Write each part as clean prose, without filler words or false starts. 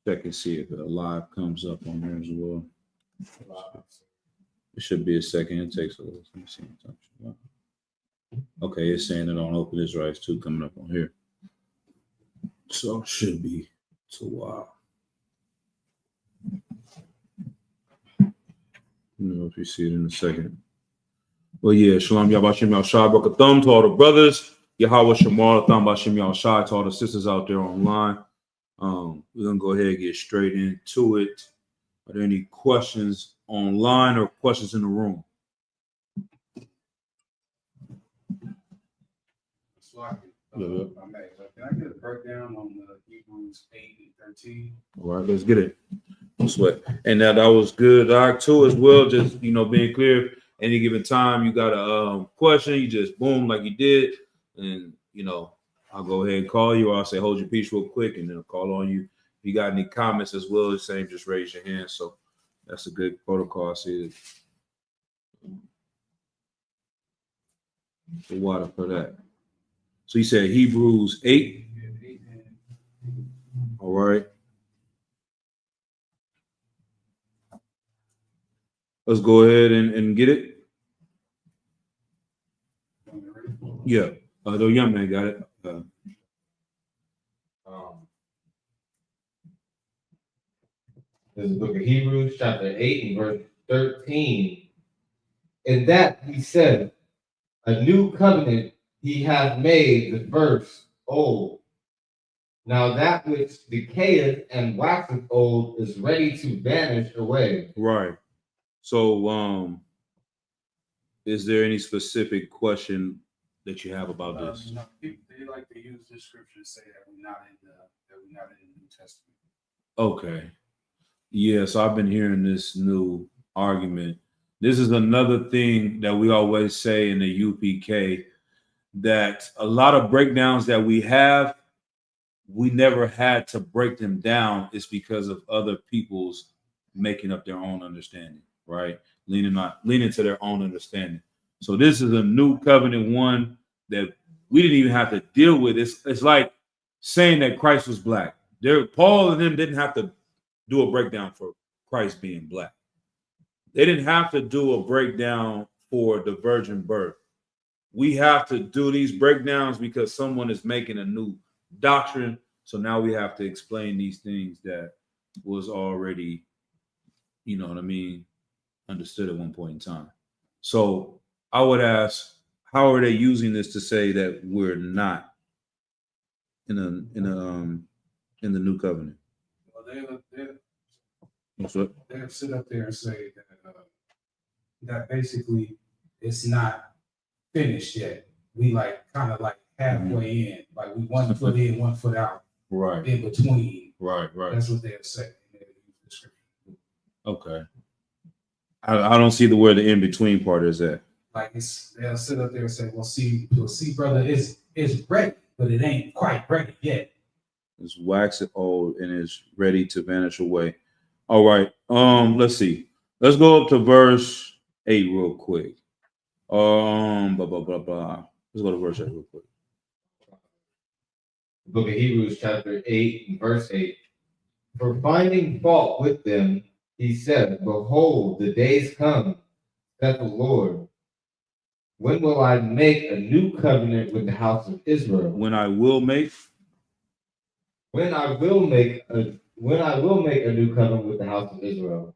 check and see if a live comes up on there as well. It should be a second. It takes a little. Let me see. Okay, it's saying it on Open Israel's too coming up on here. So it should be. It's a while. If you see it in a second. Well, yeah, Shalom Yabashim Yahshai Barakatham to all the brothers. Yahweh Shamar Tham Bashim Yahshai to all the sisters out there online. We're gonna go ahead and get straight into it. Are there any questions online or questions in the room? Can I get a breakdown on the Hebrews 8 and 13? All right, let's get it. No sweat. And that was good, Doc, too, as well. Just, being clear, any given time you got a question, you just boom, like you did. And, I'll go ahead and call you, or I'll say, hold your peace real quick, and then I'll call on you. If you got any comments as well, the same, just raise your hand. So that's a good protocol. I see the water for that. So you said Hebrews 8. All right. Let's go ahead and get it. Yeah. The young man got it. This is the book of Hebrews, chapter 8 and verse 13. In that he said, a new covenant he hath made the first old. Now that which decayeth and waxeth old is ready to vanish away. Right. So, is there any specific question that you have about this? No, they like to use this scripture to say that we're not in the New Testament. Okay. Yeah, so I've been hearing this new argument. This is another thing that we always say in the UPK, that a lot of breakdowns that we have, we never had to break them down. It's because of other people's making up their own understanding, right? Leaning to their own understanding. So this is a new covenant one that we didn't even have to deal with. It's like saying that Christ was black. Paul and them didn't have to do a breakdown for Christ being black. They didn't have to do a breakdown for the virgin birth. We have to do these breakdowns because someone is making a new doctrine. So now we have to explain these things that was already, understood at one point in time. So I would ask, how are they using this to say that we're not in the new covenant? Well, they'll sit up there and say that basically it's not finished yet. We kind of halfway in, like we 1 foot in, 1 foot out, right in between. Right. That's what they'll say. Okay. I don't see where the in between part is at. They'll sit up there and say, "Well, see, brother, it's ready, but it ain't quite ready yet. It's waxing old and is ready to vanish away." All right. Let's see. Let's go up to verse 8 real quick. Blah blah blah blah. Let's go to verse 8 real quick. The book of Hebrews, chapter 8 and verse 8. For finding fault with them, he said, behold, the days come, saith the Lord, when will I make a new covenant with the house of Israel? When I will make a new covenant with the house of Israel,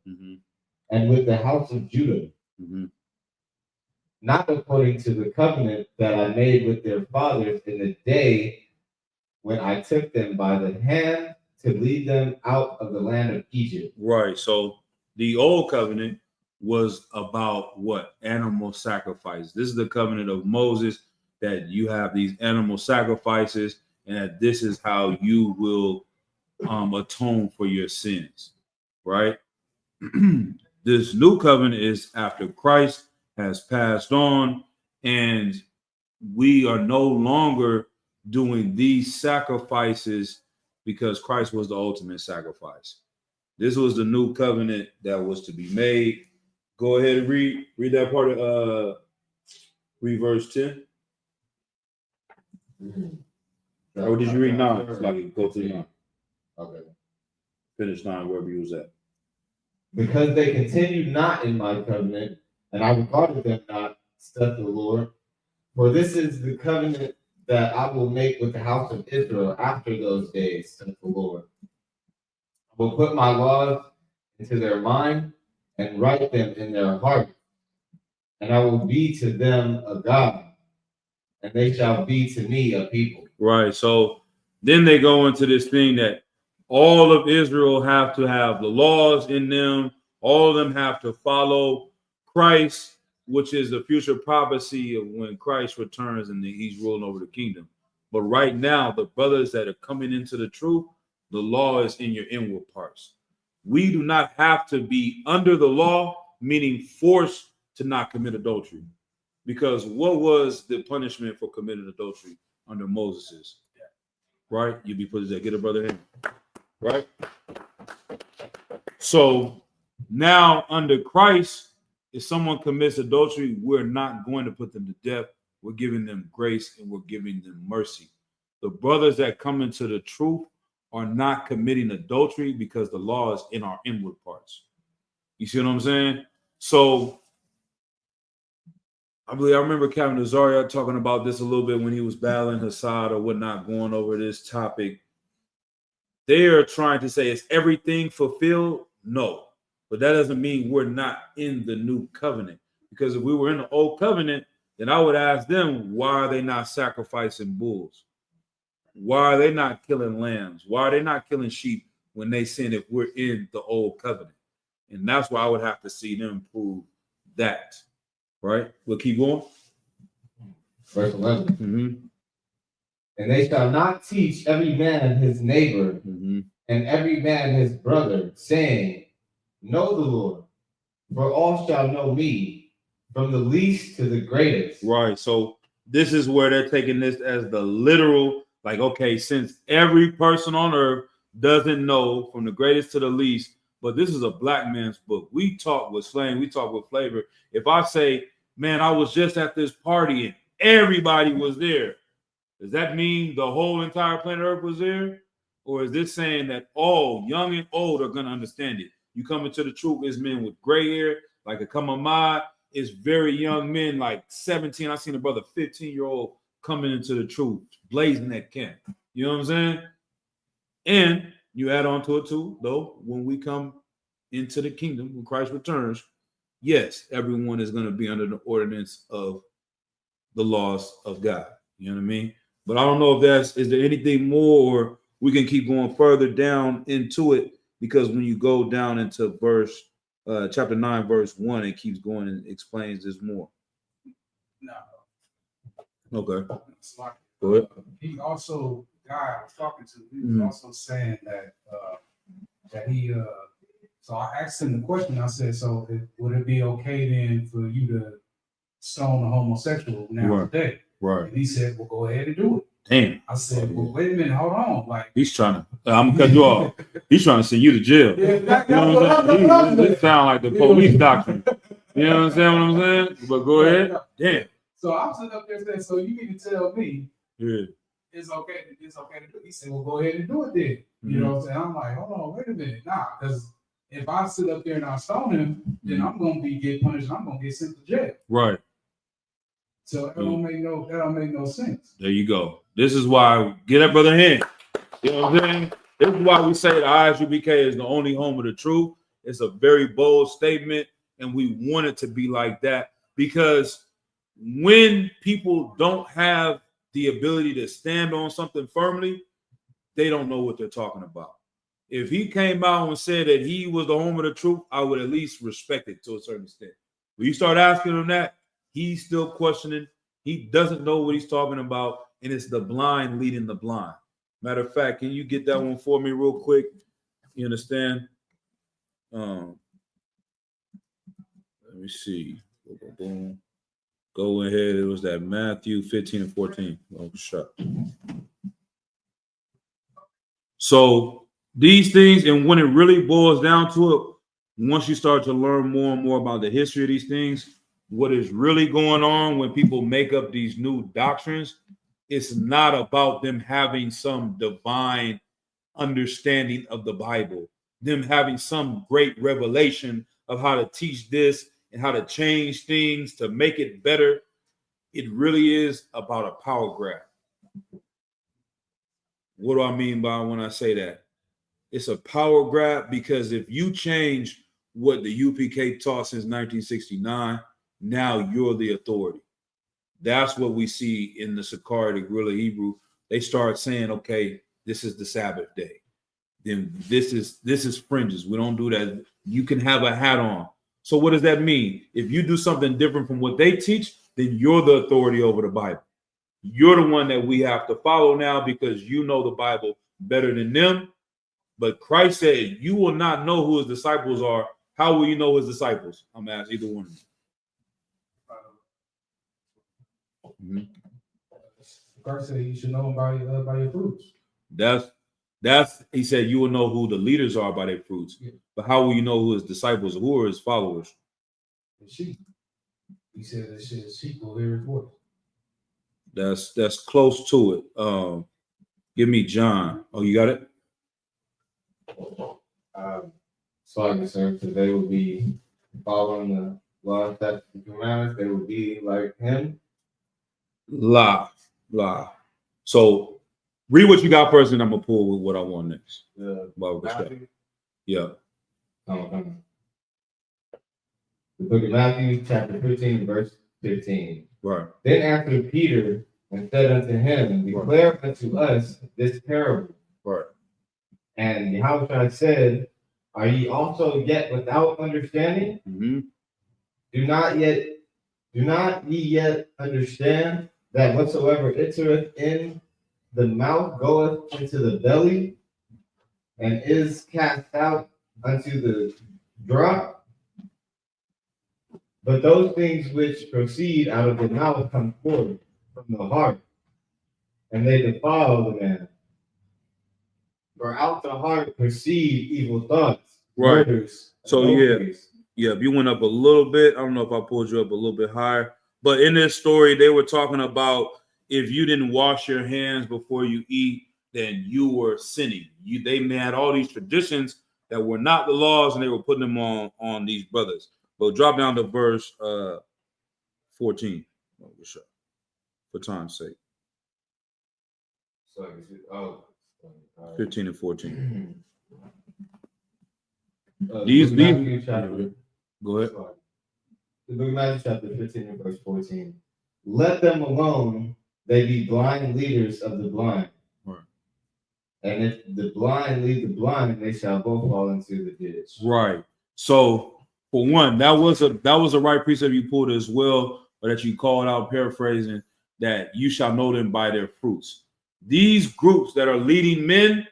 and with the house of Judah, not according to the covenant that I made with their fathers in the day when I took them by the hand to lead them out of the land of Egypt. Right. So the old covenant was about what? Animal sacrifice. This is the covenant of Moses, that you have these animal sacrifices, and that this is how you will atone for your sins, right? This new covenant is after Christ has passed on, and we are no longer doing these sacrifices because Christ was the ultimate sacrifice. This was the new covenant that was to be made. Go ahead and read that part of read verse 10. Or did you read 9? Like go through 9. Okay. finish 9, wherever you was at. Because they continued not in my covenant, and I regarded them not, saith the Lord. For this is the covenant that I will make with the house of Israel after those days, saith the Lord. I will put my laws into their mind and write them in their heart, and I will be to them a God, and they shall be to me a people. Right. So then they go into this thing that all of Israel have to have the laws in them. All of them have to follow Christ, which is the future prophecy of when Christ returns and he's ruling over the kingdom. But right now, the brothers that are coming into the truth, the law is in your inward parts. We do not have to be under the law, meaning forced to not commit adultery. Because what was the punishment for committing adultery under Moses? Right? You'd be put to death. Get a brother in. Right? So now under Christ, if someone commits adultery, we're not going to put them to death. We're giving them grace and we're giving them mercy. The brothers that come into the truth are not committing adultery because the law is in our inward parts. You see what I'm saying? So I remember Captain Azaria talking about this a little bit when he was battling Hassad or whatnot, going over this topic. They are trying to say, is everything fulfilled? No. But that doesn't mean we're not in the new covenant. Because if we were in the old covenant, then I would ask them, why are they not sacrificing bulls? Why are they not killing lambs? Why are they not killing sheep when they sin if we're in the old covenant? And that's why I would have to see them prove that. Right? We'll keep going. Verse 11. And they shall not teach every man his neighbor and every man his brother, saying, know the Lord, for all shall know me, from the least to the greatest. Right. So this is where they're taking this as the literal, like, okay, since every person on earth doesn't know from the greatest to the least, but this is a black man's book. We talk with slang, we talk with flavor. If I say, man, I was just at this party and everybody was there, does that mean the whole entire planet Earth was there? Or is this saying that all, young and old, are going to understand it? You come into the truth as men with gray hair, like a Kamamad, is very young men, like 17. I seen a brother 15-year-old coming into the truth, blazing that camp. You know what I'm saying? And you add on to it too, though, when we come into the kingdom, when Christ returns, yes, everyone is going to be under the ordinance of the laws of God. You know what I mean? But I don't know if is there anything more, or we can keep going further down into it, because when you go down into chapter 9, verse 1, it keeps going and explains this more. No. Okay. Go ahead. He also, the guy I was talking to, he was also saying that he so I asked him the question. I said, so would it be okay then for you to stone a homosexual now today? Right. And he said, well, go ahead and do it. Damn. I said, well, wait a minute, hold on. Like, he's trying to, I'm gonna cut you off. He's trying to send you to jail. Yeah, you know what I'm saying? This sound like the police doctrine. You know what I'm saying? But go ahead. Damn. So I'm sitting up there saying, so you need to tell me it's okay to do it. He said, well, go ahead and do it then. You know what I'm saying? I'm like, hold on, wait a minute. Nah, because if I sit up there and I stone him, then I'm gonna get punished and I'm gonna get sent to jail. Right. So that don't make no sense. There you go. This is why, get that brother hand. You know what I'm saying? This is why we say the ISUBK is the only home of the truth. It's a very bold statement, and we want it to be like that, because when people don't have the ability to stand on something firmly, they don't know what they're talking about. If he came out and said that he was the home of the truth, I would at least respect it to a certain extent. When you start asking him that, he's still questioning. He doesn't know what he's talking about, and it's the blind leading the blind. Matter of fact, can you get that one for me real quick? You understand? Let me see. Boom. Go ahead. It was that Matthew 15 and 14. Oh, shut. So these things, and when it really boils down to it, once you start to learn more and more about the history of these things, what is really going on when people make up these new doctrines, it's not about them having some divine understanding of the Bible. them having some great revelation of how to teach this and how to change things to make it better. It really is about a power grab. What do I mean by when I say that? It's a power grab because if you change what the UPK taught since 1969, now you're the authority. That's what we see in the Sakari, the Guerrilla Hebrew. They start saying, okay, this is the Sabbath day. Then this is fringes. We don't do that. You can have a hat on. So what does that mean? If you do something different from what they teach, then you're the authority over the Bible. You're the one that we have to follow now because you know the Bible better than them. But Christ said, you will not know who his disciples are. How will you know his disciples? I'm asking either one of you. Christ said you should know them by your fruits. That's he said you will know who the leaders are by their fruits. Yeah. But how will you know who his disciples, who are his followers? The sheep. He said that sheep will hear his voice. That's close to it. Give me John. Oh, you got it? So I guess they will be following the law, statutes, and commandments. They will be like him. La. So read what you got first, and I'm gonna pull with what I want next. Yeah. The book of Matthew, chapter 15, verse 15. Right. Then answered Peter and said unto him, declare unto us this parable. Right. And Yahushua said, are ye also yet without understanding? Mm-hmm. Do not ye yet understand that whatsoever entereth in the mouth goeth into the belly, and is cast out unto the drop? But those things which proceed out of the mouth come forth from the heart, and they defile the man. For out the heart proceed evil thoughts, right. murders. So if you went up a little bit, I don't know if I pulled you up a little bit higher, but in this story, they were talking about if you didn't wash your hands before you eat, then you were sinning. They had all these traditions that were not the laws, and they were putting them on these brothers. But drop down to verse 14, for time's sake. 15 and 14. These chapter, go ahead. The book of Matthew, chapter 15 and verse 14. Let them alone, they be blind leaders of the blind. Right. And if the blind lead the blind, they shall both fall into the ditch. Right. So for one, that was a right precept you pulled as well, or that you called out, paraphrasing, that you shall know them by their fruits. These groups that are leading men,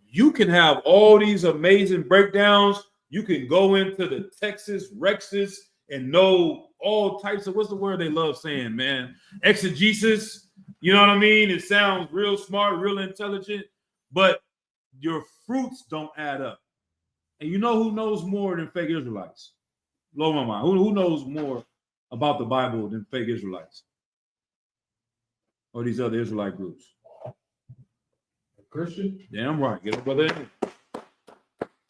you can have all these amazing breakdowns. You can go into the Texas Rexes and know all types of, what's the word they love saying, man? Exegesis. You know what I mean? It sounds real smart, real intelligent, but your fruits don't add up. And you know who knows more than fake Israelites? Blow my mind. Who knows more about the Bible than fake Israelites? Or these other Israelite groups? Christian? Damn right. Get up, brother.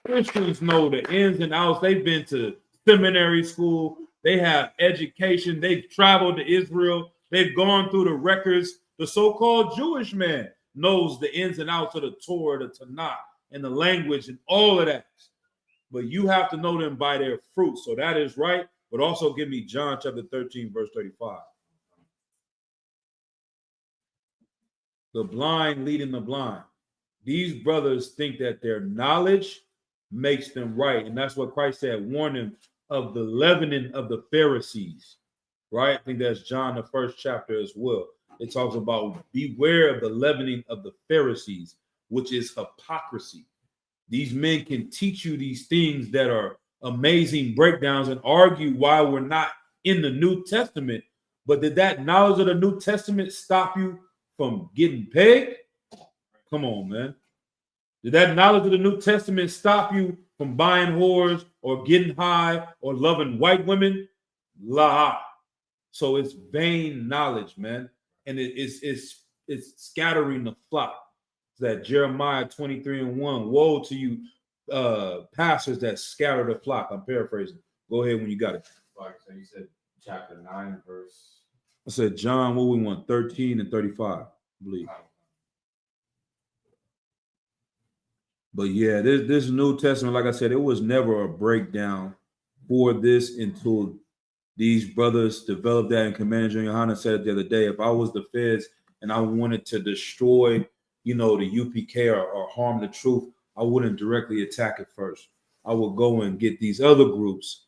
Christians know the ins and outs. They've been to seminary school. They have education. They've traveled to Israel. They've gone through the records. The so-called Jewish man knows the ins and outs of the Torah, the Tanakh, and the language and all of that. But you have to know them by their fruits. So that is right. But also give me John chapter 13, verse 35. The blind leading the blind. These brothers think that their knowledge makes them right. And that's what Christ said, warn them of the leavening of the Pharisees, right? I think that's John, the 1st chapter as well. It talks about beware of the leavening of the Pharisees, which is hypocrisy. These men can teach you these things that are amazing breakdowns and argue why we're not in the New Testament. But did that knowledge of the New Testament stop you from getting pegged? Come on, man. Did that knowledge of the New Testament stop you from buying whores or getting high or loving white women? La. So it's vain knowledge, man. And it's scattering the flock. It's that Jeremiah 23:1. Woe to you, pastors that scatter the flock. I'm paraphrasing. Go ahead when you got it. Like, so you said chapter 9, verse. I said, John, what we want, 13 and 35, I believe. But yeah, this New Testament, like I said, it was never a breakdown for this until these brothers developed that. And Commander John Johanna said it the other day. If I was the feds and I wanted to destroy, the UPK or harm the truth, I wouldn't directly attack it first. I would go and get these other groups,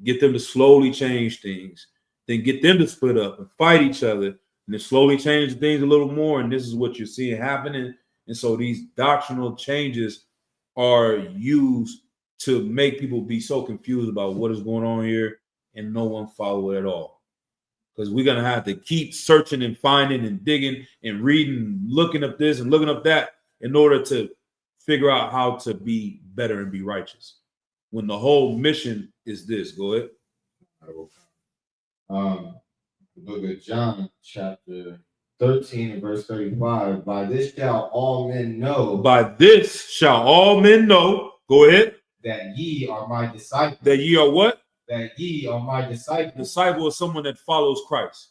get them to slowly change things, then get them to split up and fight each other, and then slowly change things a little more. And this is what you're seeing happening. And so these doctrinal changes are used to make people be so confused about what is going on here, and no one follow it at all. Because we're going to have to keep searching and finding and digging and reading, looking up this and looking up that in order to figure out how to be better and be righteous. When the whole mission is this. Go ahead. The book of John, chapter 13 and verse 35. By this shall all men know. By this shall all men know. Go ahead. That ye are my disciples. That ye are what? That ye are my disciples. Disciple is someone that follows Christ,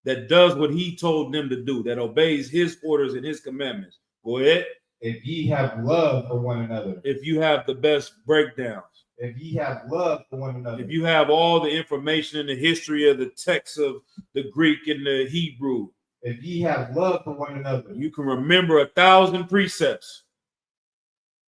that does what he told them to do, that obeys his orders and his commandments. Go ahead. If ye have love for one another. If you have the best breakdowns. If ye have love for one another. If you have all the information in the history of the text of the Greek and the Hebrew. If ye have love for one another. You can remember 1,000 precepts.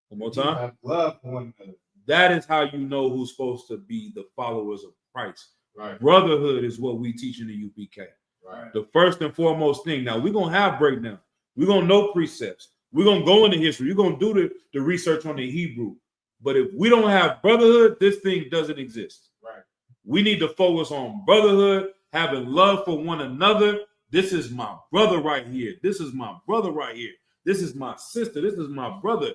One more time. Have love for one another. That is how you know who's supposed to be the followers of Christ. Right. Brotherhood is what we teach in the UPK. Right. The first and foremost thing. Now, we're going to have breakdown. We're going to know precepts. We're going to go into history. We're going to do the research on the Hebrew. But if we don't have brotherhood, this thing doesn't exist. Right. We need to focus on brotherhood, having love for one another. This is my brother right here. This is my brother right here. This is my sister. This is my brother.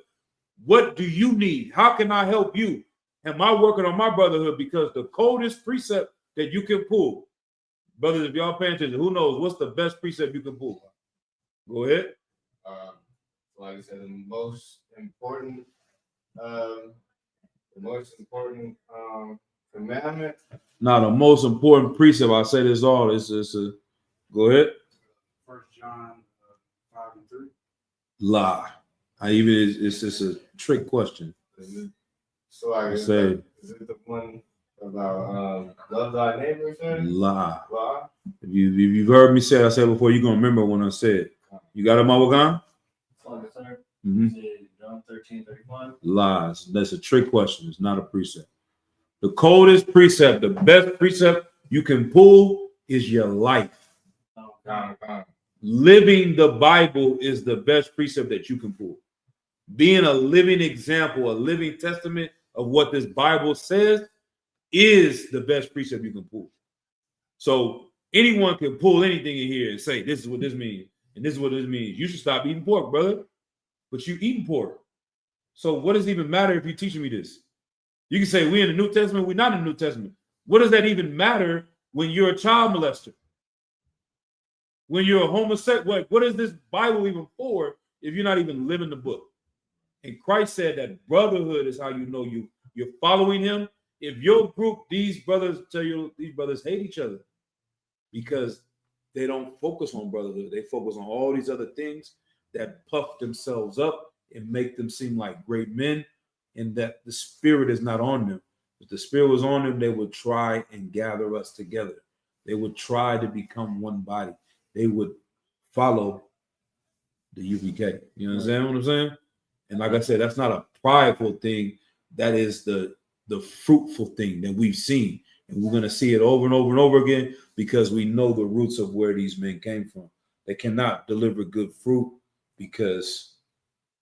What do you need? How can I help you? Am I working on my brotherhood? Because the coldest precept that you can pull, brothers, if y'all paying attention, who knows what's the best precept you can pull? Go ahead. Like I said, the most important commandment. Now, the most important precept, I say this all, is go ahead. 1 John 5 and 3. Lie. It's just a trick question. So I say, is it the one about love thy neighbor? Lie. If you've heard me say it, I said before, you're gonna remember when I said. You got it, Mawagan? Mm-hmm. John 13:31. Lies. That's a trick question. It's not a precept. The coldest precept, the best precept you can pull is your life. Living the Bible is the best precept that you can pull. Being a living example, a living testament of what this Bible says is the best precept you can pull. So anyone can pull anything in here and say, this is what this means, and this is what this means. You should stop eating pork, brother. But you eating pork. So what does it even matter if you're teaching me this? You can say we in the New Testament, we're not in the New Testament. What does that even matter when you're a child molester? When you're a homosexual, what is this Bible even for if you're not even living the book? And Christ said that brotherhood is how you know you're following him. If your group, these brothers tell you these brothers hate each other because they don't focus on brotherhood. They focus on all these other things that puff themselves up and make them seem like great men, and that the spirit is not on them. If the spirit was on them, they would try and gather us together. They would try to become one body. They would follow the UPK. You understand what I'm saying? And like I said, that's not a prideful thing. That is the fruitful thing that we've seen. And we're going to see it over and over and over again because we know the roots of where these men came from. They cannot deliver good fruit because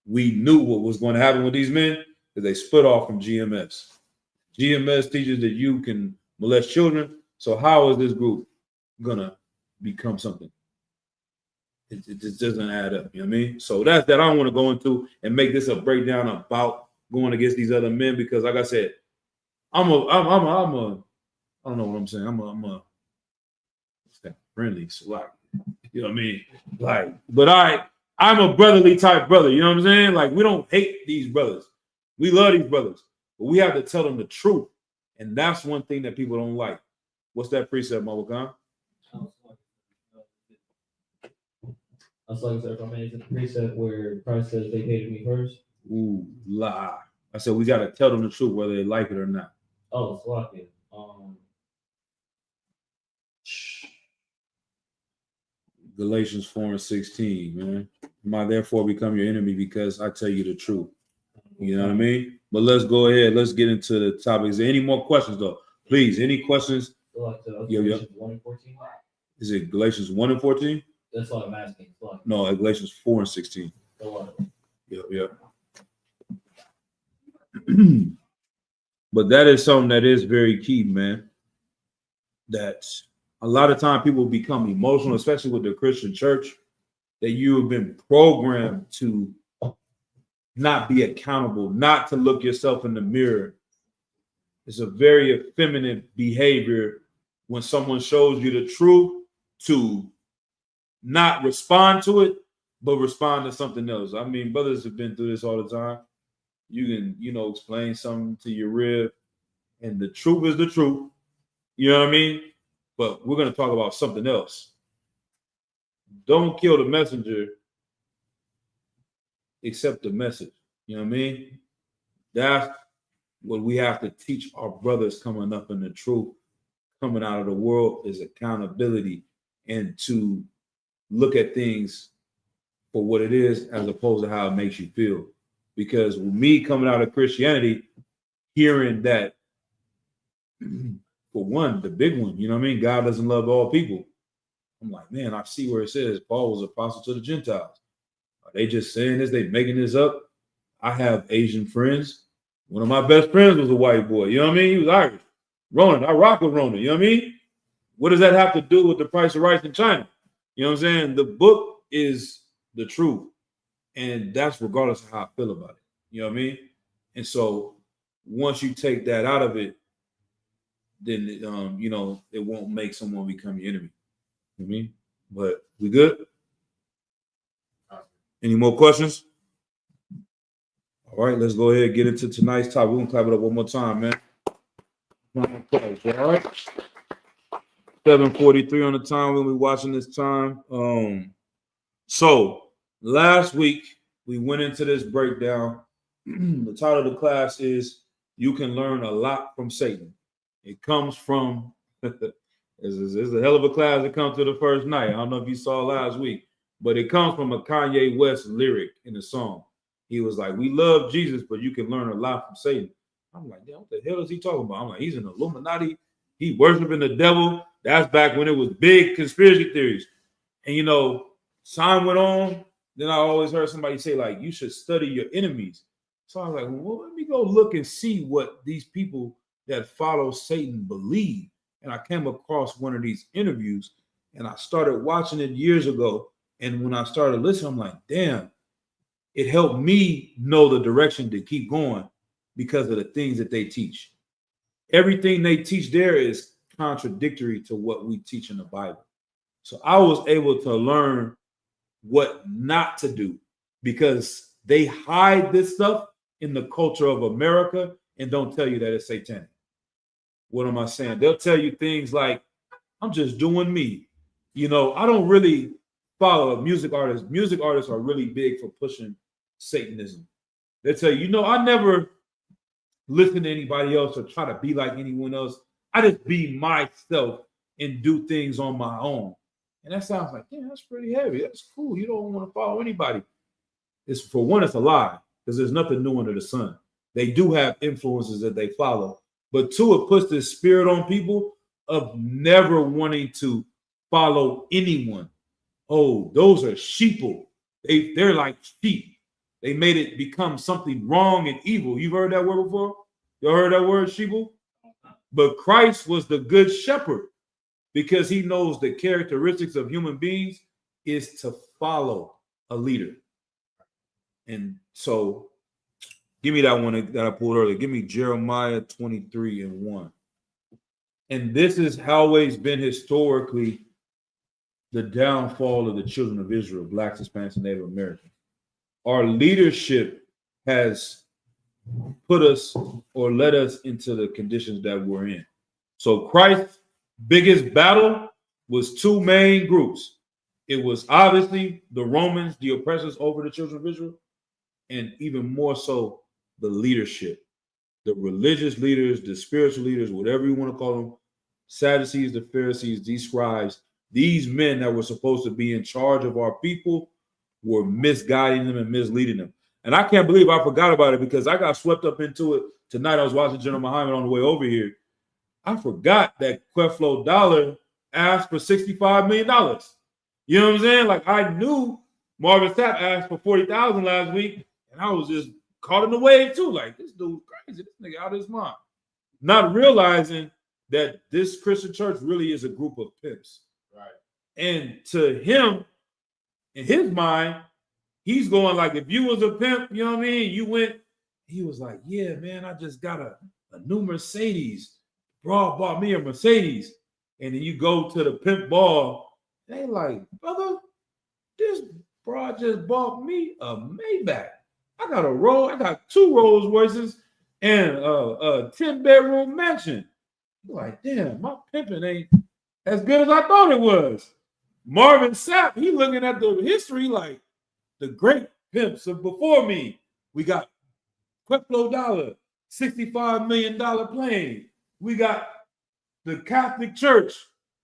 we knew what was going to happen with these men, that they split off from GMS. GMS teaches that you can molest children. So how is this group going to become something? It just doesn't add up. You know what I mean? So that's that I don't want to go into and make this a breakdown about going against these other men because, like I said, I don't know what I'm saying. I'm a friendly swag. You know what I mean? Like, but I'm a brotherly type brother. You know what I'm saying? Like, we don't hate these brothers. We love these brothers, but we have to tell them the truth. And that's one thing that people don't like. What's that precept, Mama Khan? That's like if I made the precept where Christ says they hated me first. Ooh, lie. I said we got to tell them the truth, whether they like it or not. Oh, it's lucky. Galatians 4:16, man. Am I therefore become your enemy because I tell you the truth? You know what I mean? But let's go ahead. Let's get into the topics. Any more questions, though? Please, any questions? Like Galatians 1:14. Is it Galatians 1:14? That's what I'm asking. No, Galatians 4:16. Yep. But that is something that is very key, man. That a lot of time people become emotional, especially with the Christian church, that you have been programmed to not be accountable, not to look yourself in the mirror. It's a very effeminate behavior when someone shows you the truth to not respond to it, but respond to something else. I mean, brothers have been through this all the time. You can, explain something to your rib, and the truth is the truth. You know what I mean? But we're going to talk about something else. Don't kill the messenger, accept the message. You know what I mean? That's what we have to teach our brothers coming up in the truth, coming out of the world, is accountability and to look at things for what it is as opposed to how it makes you feel. Because with me coming out of Christianity, hearing that, for one, the big one, you know what I mean? God doesn't love all people. I'm like, man, I see where it says Paul was apostle to the Gentiles. Are they just saying this? They making this up? I have Asian friends. One of my best friends was a white boy. You know what I mean? He was Irish. Ronan, I rock with Ronan. You know what I mean? What does that have to do with the price of rice in China? You know what I'm saying? The book is the truth. And that's regardless of how I feel about it. You know what I mean? And so once you take that out of it, then it won't make someone become your enemy. You know what I mean? But we good? Any more questions? All right, let's go ahead and get into tonight's topic. We're gonna clap it up one more time, man. All right. 7:43 on the time when we're watching this time. So last week we went into this breakdown. The title of the class is "You Can Learn a Lot from Satan." It comes from it's a hell of a class that comes to the first night. I don't know if you saw last week, but it comes from a Kanye West lyric in the song. He was like, "We love Jesus, but you can learn a lot from Satan." I'm like, "Damn, what the hell is he talking about?" I'm like, "He's an Illuminati. He worshiping the devil." That's back when it was big conspiracy theories. And time went on. Then I always heard somebody say, like, you should study your enemies. So I was like, well, let me go look and see what these people that follow Satan believe. And I came across one of these interviews, and I started watching it years ago. And when I started listening, I'm like, damn, it helped me know the direction to keep going because of the things that they teach. Everything they teach there is contradictory to what we teach in the Bible. So I was able to learn what not to do because they hide this stuff in the culture of America and don't tell you that it's satanic. What am I saying? They'll tell you things like, I'm just doing me. I don't really follow music artists. Music artists are really big for pushing Satanism. They tell you, I never listen to anybody else or try to be like anyone else. I just be myself and do things on my own. And that sounds like, yeah, that's pretty heavy. That's cool. You don't want to follow anybody. For one, it's a lie because there's nothing new under the sun. They do have influences that they follow. But two, it puts this spirit on people of never wanting to follow anyone. Oh, those are sheeple. They're like sheep. They made it become something wrong and evil. You've heard that word before? You heard that word, sheeple? But Christ was the good shepherd because he knows the characteristics of human beings is to follow a leader. And so give me that one that I pulled earlier. Give me Jeremiah 23:1. And this has always been historically the downfall of the children of Israel, Blacks, Hispanics, and Native Americans. Our leadership has put us or led us into the conditions that we're in. So Christ's biggest battle was two main groups. It was obviously the Romans, the oppressors over the children of Israel, and even more so the leadership, the religious leaders, the spiritual leaders, whatever you want to call them, Sadducees, the Pharisees, these scribes, these men that were supposed to be in charge of our people were misguiding them and misleading them. And I can't believe I forgot about it because I got swept up into it tonight. I was watching General Muhammad on the way over here. I forgot that Creflo Dollar asked for $65 million. You know what I'm saying? Like I knew Marvin Sapp asked for 40,000 last week, and I was just caught in the wave too. Like this dude's crazy. This nigga out of his mind. Not realizing that this Christian church really is a group of pimps. Right. And to him, in his mind, he's going like, if you was a pimp, you know what I mean? You went, he was like, yeah, man, I just got a new Mercedes. Bro bought me a Mercedes. And then you go to the pimp ball, they like, brother, this bro just bought me a Maybach. I got 2 Rolls Royces and a 10-bedroom mansion. You're like, damn, my pimping ain't as good as I thought it was. Marvin Sapp, he looking at the history like the great pimps of before me. We got Creflo Dollar, $65 million plane. We got the Catholic Church,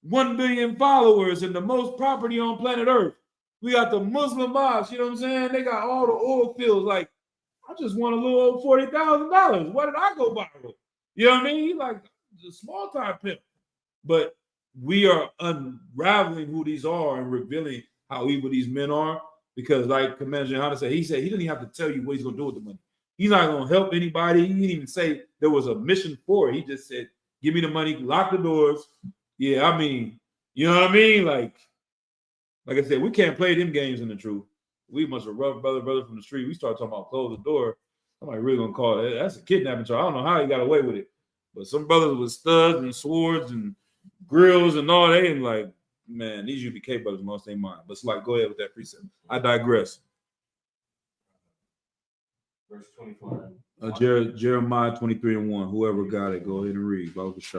1 billion followers and the most property on planet Earth. We got the Muslim mosques, you know what I'm saying? They got all the oil fields. Like, I just want a little over $40,000. What did I go viral? You know what I mean? He like the small time pimp. But we are unraveling who these are and revealing how evil these men are. Because, like Commander Johanna said he doesn't even have to tell you what he's gonna do with the money. He's not gonna help anybody. He didn't even say there was a mission for it. He just said, give me the money, lock the doors. Yeah, I mean, you know what I mean? Like I said, we can't play them games in the truth. We must have rough brother from the street. We start talking about close the door. Somebody really gonna call it. That's a kidnapping charge. I don't know how he got away with it. But some brothers with studs and swords and grills and all, they ain't like, man, these UBK brothers lost their mind. But it's like, go ahead with that precept. I digress. Verse 24. Jeremiah 23:1. Whoever got it, go ahead and read. This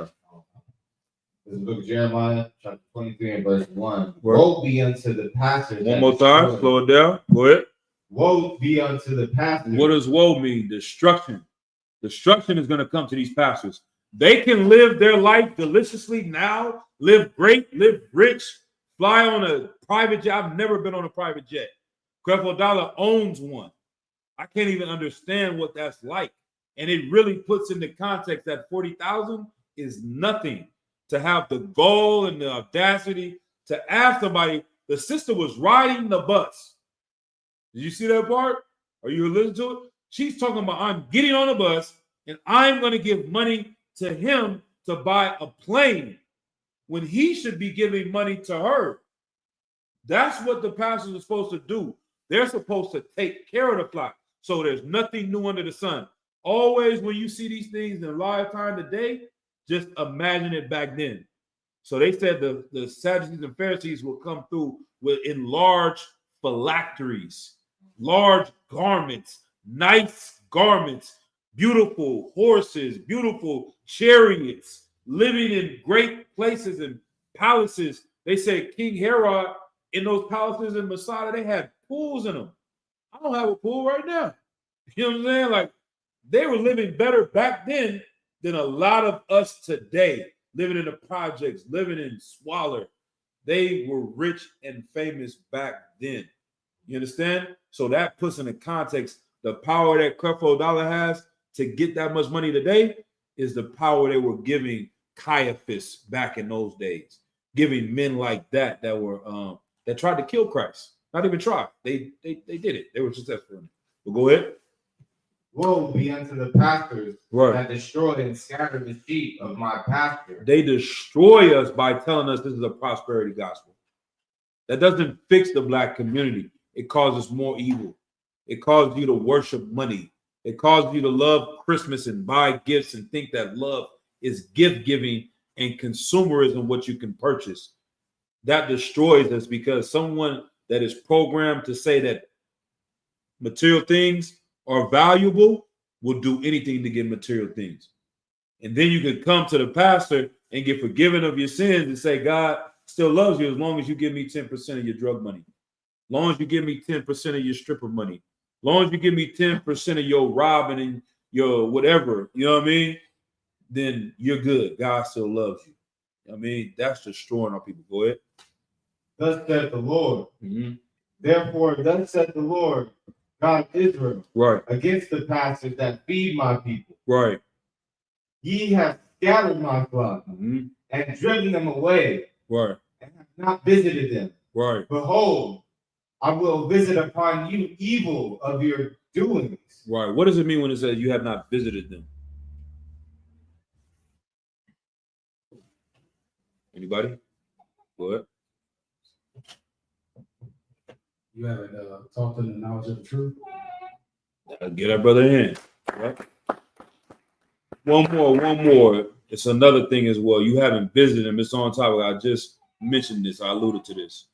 is the book of Jeremiah, chapter 23 and verse 1. Word. Woe be unto the pastors. One more time, slow it down. Go ahead. Woe be unto the pastors. What does woe mean? Destruction. Destruction is going to come to these pastors. They can live their life deliciously now, live great, live rich, fly on a private jet. I've never been on a private jet. Creflo Dollar owns one. I can't even understand what that's like. And it really puts into context that 40,000 is nothing. To have the gall and the audacity to ask somebody, the sister was riding the bus. Did you see that part? Are you listening to it? She's talking about, I'm getting on the bus and I'm going to give money to him to buy a plane when he should be giving money to her. That's what the pastors are supposed to do. They're supposed to take care of the flock. So there's nothing new under the sun. Always when you see these things in live time today, just imagine it back then. So they said the Sadducees and Pharisees will come through in large phylacteries, large garments, nice garments, beautiful horses, beautiful chariots, living in great places and palaces. They said King Herod in those palaces in Masada, they had pools in them. I don't have a pool right now. You know what I'm saying? Like they were living better back then than a lot of us today, living in the projects, living in squalor. They were rich and famous back then. You understand? So that puts into context the power that Creflo Dollar has to get that much money today is the power they were giving Caiaphas back in those days, giving men like that were that tried to kill Christ. Not even try. They did it. They were successful in it. But go ahead. Woe be unto the pastors Right. that destroy and scatter the sheep of my pasture. They destroy us by telling us this is a prosperity gospel. That doesn't fix the black community. It causes more evil. It causes you to worship money. It causes you to love Christmas and buy gifts and think that love is gift giving and consumerism, what you can purchase. That destroys us because someone that is programmed to say that material things are valuable will do anything to get material things. And then you can come to the pastor and get forgiven of your sins and say, God still loves you as long as you give me 10% of your drug money. As long as you give me 10% of your stripper money. As long as you give me 10% of your robbing and your whatever, you know what I mean? Then you're good. God still loves you. I mean, that's destroying our people. Go ahead. Thus saith the Lord. Mm-hmm. Therefore, thus saith the Lord, God of Israel, Right. against the pastors that feed my people. Right. Ye have scattered my flock Mm-hmm. and driven them away, Right. and have not visited them. Right. Behold, I will visit upon you evil of your doings. Right. What does it mean when it says you have not visited them? Anybody? Go ahead. You haven't taught them the knowledge of the truth. Get that brother in. Right. One more. It's another thing as well. You haven't visited him. It's on topic. I just mentioned this. I alluded to this.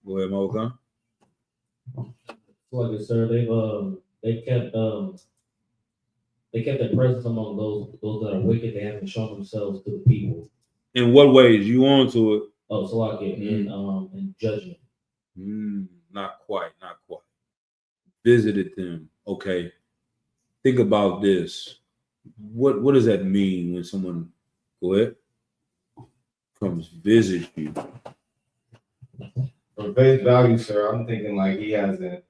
Go ahead, Mokan. Like sir, they kept their presence among those that are wicked. They haven't shown themselves to the people. In what ways? You on to it? Oh, so like in judgment. Not quite. Visited them. Okay. Think about this. What does that mean when someone, go ahead, comes visit you? For face value, sir, I'm thinking like he hasn't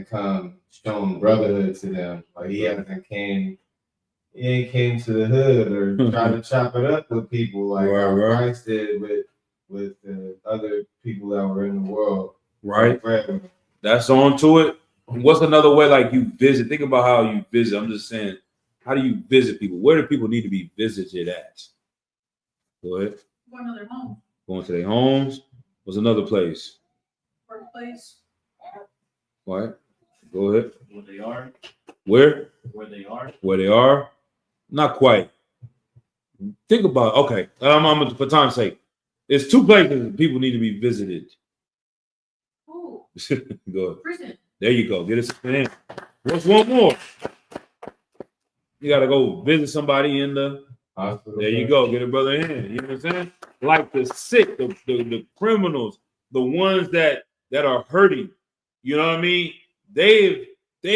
come shown brotherhood to them. Like he ain't came to the hood or tried to chop it up with people like how Christ did with the other people that were in the world. Right. That's on to it. What's another way like you visit? Think about how you visit. I'm just saying, how do you visit people? Where do people need to be visited at? Go ahead. Going to their home. Going to their homes. What's another place? Workplace. What? Go ahead. Where they are. Where? Where they are. Where they are? Not quite. Think about, okay, I'm for time's sake. There's two places people need to be visited. Ooh. Go ahead. Prison. There you go. Get us in. What's one more? You got to go visit somebody in the hospital. There you go. Get a brother in. You know what I'm saying? Like the sick, the criminals, the ones that are hurting. You know what I mean? They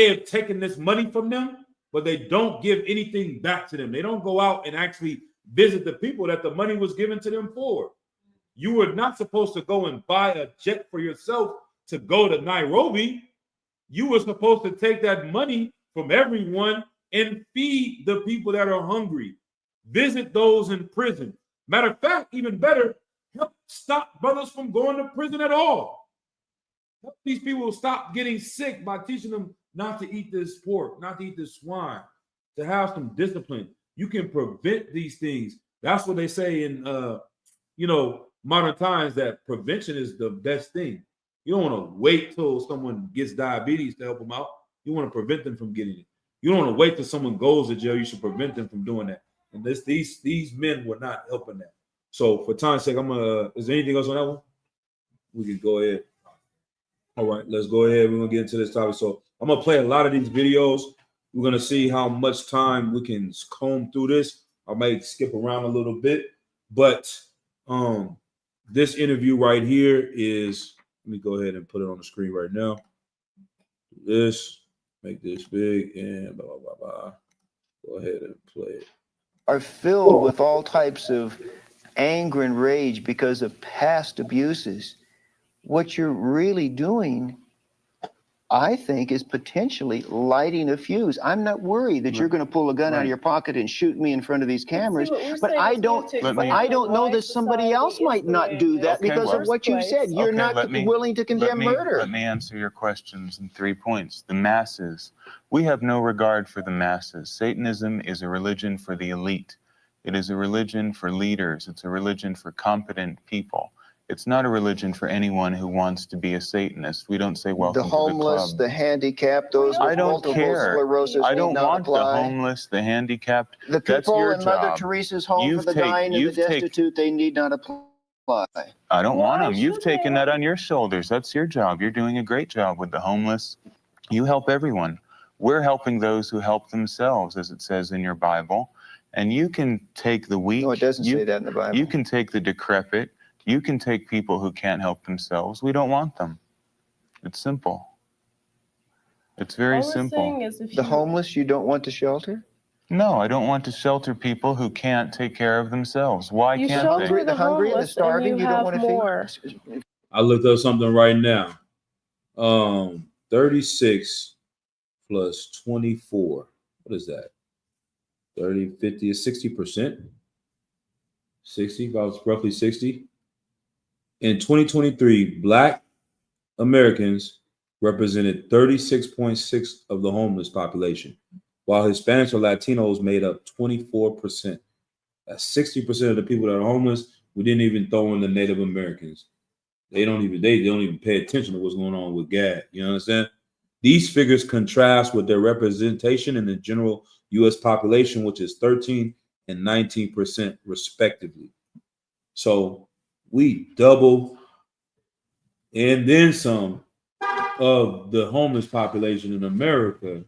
have taken this money from them, but they don't give anything back to them. They don't go out and actually visit the people that the money was given to them for. You were not supposed to go and buy a jet for yourself to go to Nairobi. You were supposed to take that money from everyone and feed the people that are hungry. Visit those in prison. Matter of fact, even better, help stop brothers from going to prison at all. Help these people stop getting sick by teaching them not to eat this pork, not to eat this swine, to have some discipline. You can prevent these things. That's what they say in modern times, that prevention is the best thing. You don't want to wait till someone gets diabetes to help them out. You want to prevent them from getting it. You don't want to wait till someone goes to jail. You should prevent them from doing that. And these men were not helping that. So for time's sake, is there anything else on that one? We can go ahead. All right, let's go ahead. We're gonna get into this topic. So I'm gonna play a lot of these videos. We're gonna see how much time we can comb through this. I might skip around a little bit, but this interview right here is, let me go ahead and put it on the screen right now. This, make this big, and blah, blah, blah, blah. Go ahead and play it. Are filled with all types of anger and rage because of past abuses. What you're really doing, I think, is potentially lighting a fuse. I'm not worried that you're going to pull a gun out of your pocket and shoot me in front of these cameras, but I don't know that somebody else might not do that because of what you said. You're not willing to condemn murder. Let me answer your questions in 3 points. The masses. We have no regard for the masses. Satanism is a religion for the elite. It is a religion for leaders. It's a religion for competent people. It's not a religion for anyone who wants to be a Satanist. We don't say welcome to the club. The homeless, the handicapped, those with multiple sclerosis. I don't want the homeless, the handicapped. The people in Mother Teresa's home for the dying and the destitute, they need not apply. I don't want them. You've taken that on your shoulders. That's your job. You're doing a great job with the homeless. You help everyone. We're helping those who help themselves, as it says in your Bible. And you can take the weak. No, it doesn't you, say that in the Bible. You can take the decrepit. You can take people who can't help themselves. We don't want them. It's simple. It's very All we're simple. saying is if The you homeless you don't want to shelter? No, I don't want to shelter people who can't take care of themselves. Why You can't shelter they? The hungry and the homeless and starving you you don't have want to more. feed? I looked up something right now. 36 plus 24. What is that? 30, 50 is 60%. 60, about roughly 60. In 2023, Black Americans represented 36.6 of the homeless population, while Hispanics or Latinos made up 24%. That's 60% of the people that are homeless. We didn't even throw in the Native Americans. They don't even pay attention to what's going on with GAD. You understand? These figures contrast with their representation in the general U.S. population, which is 13 and 19% respectively. So we double and then some of the homeless population in America.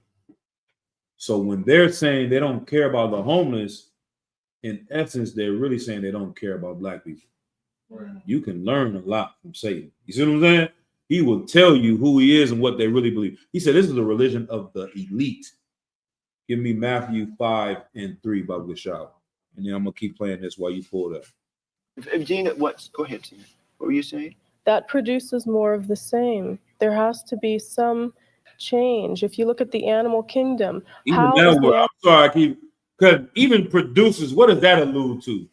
So when they're saying they don't care about the homeless, in essence, they're really saying they don't care about Black people. Right. You can learn a lot from Satan. You see what I'm saying? He will tell you who he is and what they really believe. He said this is a religion of the elite. Give me Matthew 5:3 by Gashal. And then I'm going to keep playing this while you pull that. Gina, go ahead, Gina. What were you saying? That produces more of the same. There has to be some change. If you look at the animal kingdom, Even how that is word, the I'm sorry, because even produces, what does that allude to?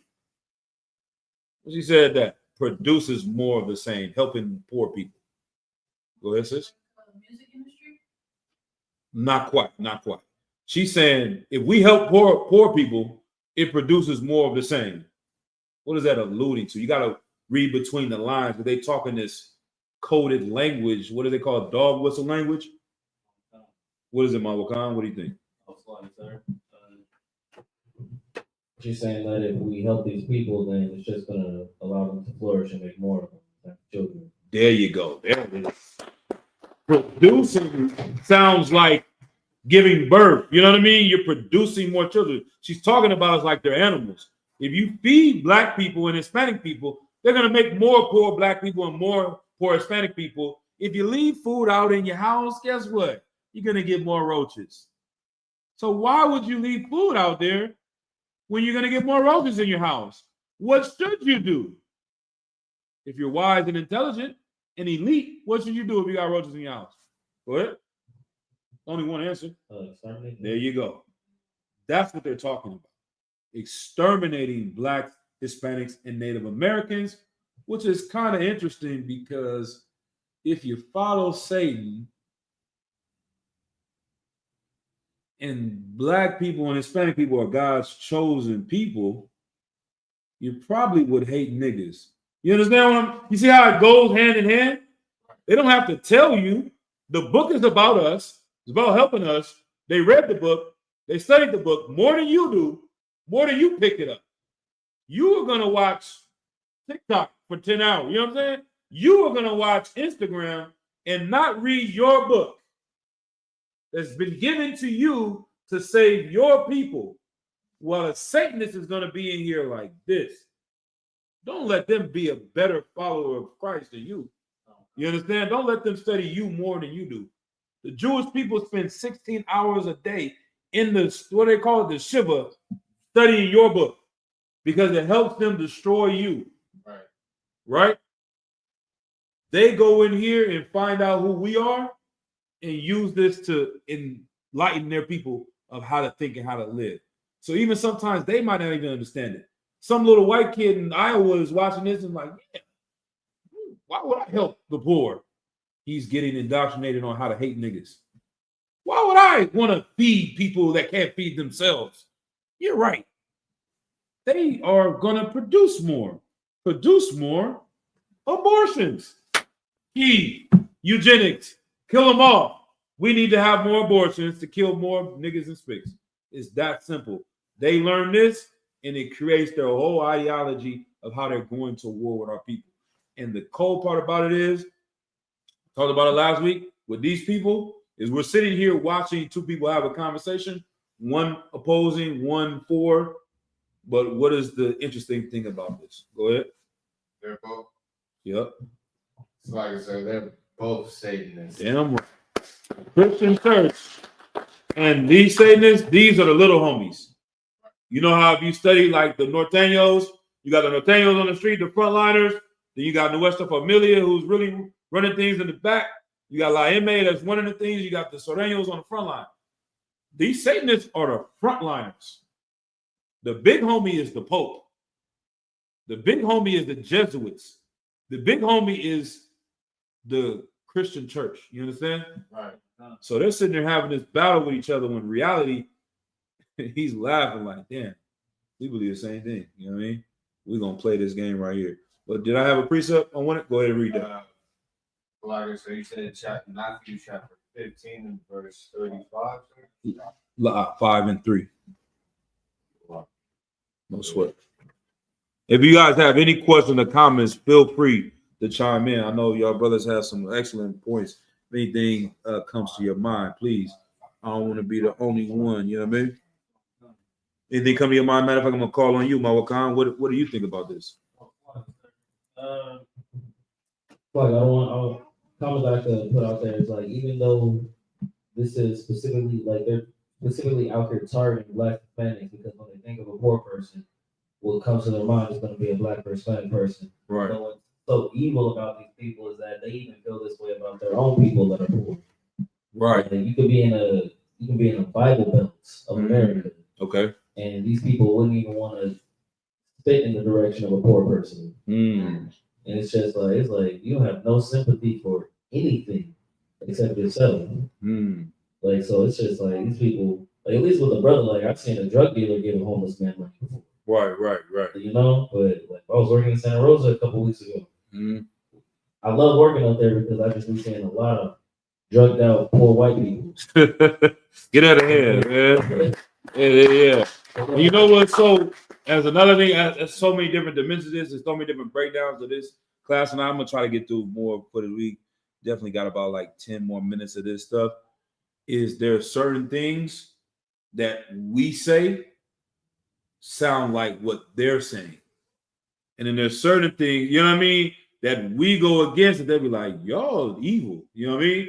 She said that produces more of the same, helping poor people. Go ahead, sis. Music industry? Not quite, not quite. She's saying if we help poor people, it produces more of the same. What is that alluding to? You got to read between the lines, but they talking this coded language. What do they call it? Dog whistle language? What is it, Mawakan? What do you think? She's saying that if we help these people, then it's just going to allow them to flourish and make more of them, like children. There you go. There it is. Producing sounds like giving birth. You know what I mean? You're producing more children. She's talking about us like they're animals. If you feed Black people and Hispanic people, they're going to make more poor Black people and more poor Hispanic people. If you leave food out in your house, guess what? You're going to get more roaches. So why would you leave food out there when you're going to get more roaches in your house? What should you do? If you're wise and intelligent and elite, what should you do if you got roaches in your house? Go ahead. Only one answer. There you go. That's what they're talking about. Exterminating Black, Hispanics, and Native Americans, which is kind of interesting because if you follow Satan and Black people and Hispanic people are God's chosen people, you probably would hate niggas. You understand you see how it goes hand in hand? They don't have to tell you. The book is about us. It's about helping us. They read the book. They studied the book more than you do, more than you pick it up. You are going to watch TikTok for 10 hours. You know what I'm saying? You are going to watch Instagram and not read your book that's been given to you to save your people. While a Satanist is going to be in here like this. Don't let them be a better follower of Christ than you. You understand? Don't let them study you more than you do. The Jewish people spend 16 hours a day in the, what they call it, the Shiva, studying your book because it helps them destroy you. Right? They go in here and find out who we are and use this to enlighten their people of how to think and how to live. So even sometimes they might not even understand it. Some little white kid in Iowa is watching this and like, yeah, why would I help the poor? He's getting indoctrinated on how to hate niggas. Why would I want to feed people that can't feed themselves? You're right. They are going to produce more abortions. Eugenics, kill them all. We need to have more abortions to kill more niggas and spics. It's that simple. They learn this and it creates their whole ideology of how they're going to war with our people. And the cold part about it is, talked about it last week, with these people, is we're sitting here watching two people have a conversation, one opposing, one for. But what is the interesting thing about this? Go ahead. They're both, Yep. like I said, they're both Satanists. Damn right. Christian church. And these Satanists, these are the little homies. You know how if you study like the Norteños, you got the Norteños on the street, the frontliners. Then you got Nuestra Familia, who's really running things in the back. You got La M that's running the things. You got the Soreños on the front line. These Satanists are the frontliners. The big homie is the Pope. The big homie is the Jesuits. The big homie is the Christian church. You understand? Right. So they're sitting there having this battle with each other when in reality, he's laughing like, damn, we believe the same thing. You know what I mean? We're going to play this game right here. But did I have a precept? I want it. Go ahead and read that. Like I said, you said Matthew chapter 15 and verse 35. 5 and 3. No sweat. If you guys have any questions or comments, feel free to chime in. I know y'all brothers have some excellent points. If anything comes to your mind, please. I don't want to be the only one. You know what I mean? Anything come to your mind? Matter of fact, I'm gonna call on you, Mawakan. What do you think about this? Like comment I could put out there is like, even though this is specifically like they're specifically out here targeting Black Hispanics, because when they think of a poor person, what comes to their mind is going to be a Black or Hispanic person. Right. So what's so evil about these people is that they even feel this way about their own people that are poor. Right. Like, you can be in a Bible Belt of America. Okay. And these people wouldn't even want to spit in the direction of a poor person. And it's just like, it's like you have no sympathy for anything except yourself. Like, so it's just like these people, like at least with a brother, like I've seen a drug dealer give a homeless man money before. Right. You know, but like I was working in Santa Rosa a couple weeks ago. I love working out there because I just be seeing a lot of drugged out poor white people. Get out of here, man. Yeah. And you know what? So, as another thing, there's so many different dimensions. There's so many different breakdowns of this class, and I'm gonna try to get through more for the week. Definitely got about like 10 more minutes of this stuff. Is there certain things that we say sound like what they're saying, and then there's certain things, you know what I mean, that we go against, and they'll be like, "Y'all evil," you know what I mean?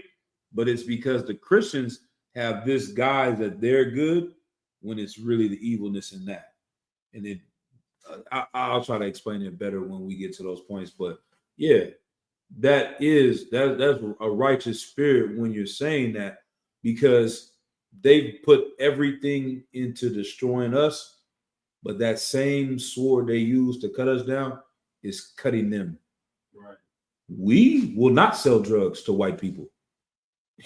But it's because the Christians have this guise that they're good, when it's really the evilness in that. And then I'll try to explain it better when we get to those points. But yeah, that's a righteous spirit when you're saying that, because they put everything into destroying us, but that same sword they use to cut us down is cutting them. Right. We will not sell drugs to white people.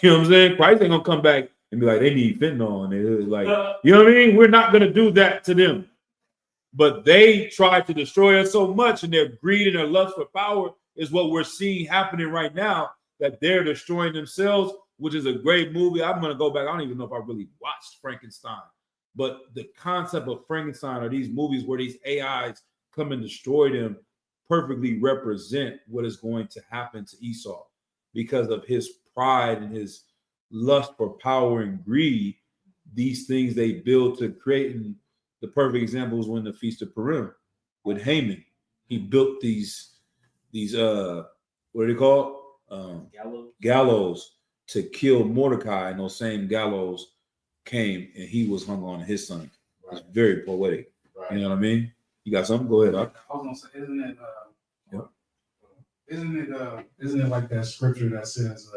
You know what I'm saying? Christ ain't gonna come back and be like, they need fentanyl, and they're like, you know what I mean? We're not gonna do that to them. But they try to destroy us so much, and their greed and their lust for power is what we're seeing happening right now, that they're destroying themselves, which is a great movie. I'm gonna go back. I don't even know if I really watched Frankenstein, but the concept of Frankenstein, or these movies where these AIs come and destroy them, perfectly represent what is going to happen to Esau because of his pride and his lust for power and greed. These things they build to create, and the perfect example is when the Feast of Purim with Haman. He built these what are they called? Gallows to kill Mordecai, and those same gallows came and he was hung on his son. Right. It's very poetic. Right. You know what I mean? You got something? Go ahead. I was gonna say, isn't it like that scripture that says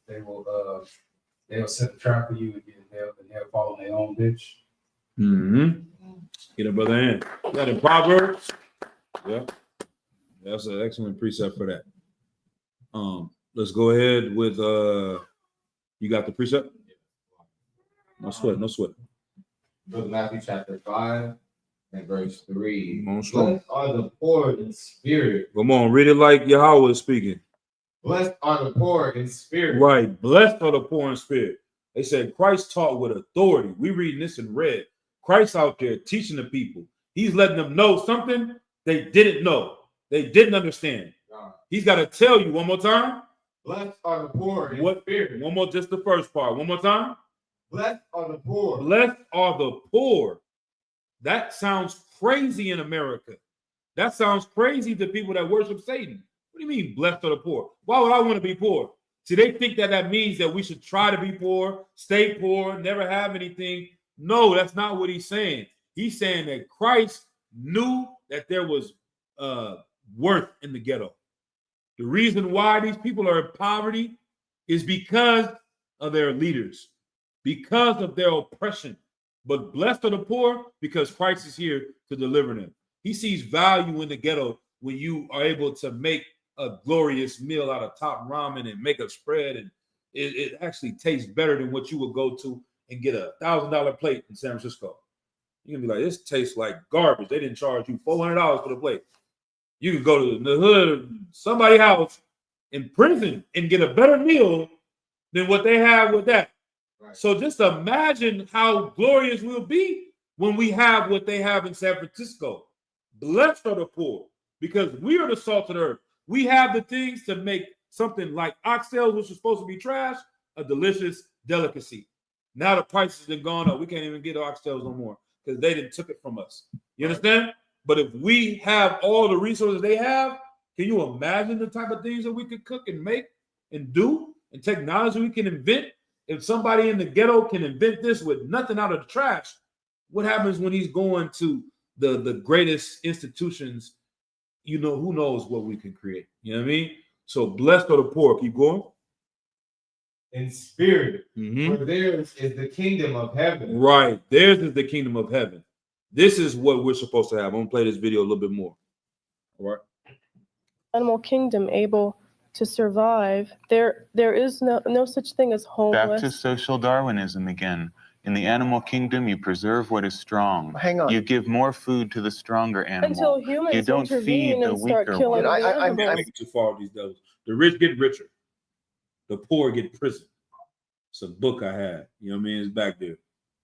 they'll set a trap for you and they'll fall in their own ditch? Get a brother in. That in Proverbs. Yeah. That's an excellent precept for that. Let's go ahead with you got the precept? No sweat. Go to Matthew chapter 5 and verse 3. Blessed are the poor in spirit. Come on, read it like Yahweh is speaking. Blessed are the poor in spirit. Right. Blessed are the poor in spirit. They said Christ taught with authority. We reading this in red. Christ out there teaching the people. He's letting them know something they didn't know. They didn't understand. He's got to tell you one more time. Blessed are the poor in What? spirit. One more, just the first part. One more time. Blessed are the poor. Blessed are the poor. That sounds crazy in America. That sounds crazy to people that worship Satan. What do you mean, blessed are the poor? Why would I want to be poor? See, they think that that means that we should try to be poor, stay poor, never have anything. No, that's not what he's saying. He's saying that Christ knew that there was worth in the ghetto. The reason why these people are in poverty is because of their leaders, because of their oppression. But blessed are the poor because Christ is here to deliver them. He sees value in the ghetto when you are able to make a glorious meal out of top ramen and make a spread, and it actually tastes better than what you would go to and get $1,000 plate in San Francisco. You're gonna be like, this tastes like garbage. They didn't charge you $400 for the plate. You can go to the hood of somebody's house in prison and get a better meal than what they have with that. Right. So just imagine how glorious we'll be when we have what they have in San Francisco. Blessed are the poor because we are the salt of the earth. We have the things to make something like oxtails, which is supposed to be trash, a delicious delicacy. Now the prices have gone up. We can't even get oxtails no more because they didn't took it from us. You understand? But if we have all the resources they have, can you imagine the type of things that we could cook and make and do, and technology we can invent? If somebody in the ghetto can invent this with nothing out of the trash, what happens when he's going to the greatest institutions? You know, who knows what we can create. You know what I mean? So blessed are the poor. Keep going. In spirit, Mhm. for theirs is the kingdom of heaven. Right. Theirs is the kingdom of heaven. This is what we're supposed to have. I'm going to play this video a little bit more. All right. Animal kingdom able to survive. There is no such thing as Back homeless. to social Darwinism again. In the animal kingdom, you preserve what is strong. Hang on. You give more food to the stronger animal. Until humans You don't intervene feed the and start weaker killing one. the I'm animals. Taking too far with these devils. The rich get richer. The poor get prison. It's a book I had. You know what I mean? It's back there.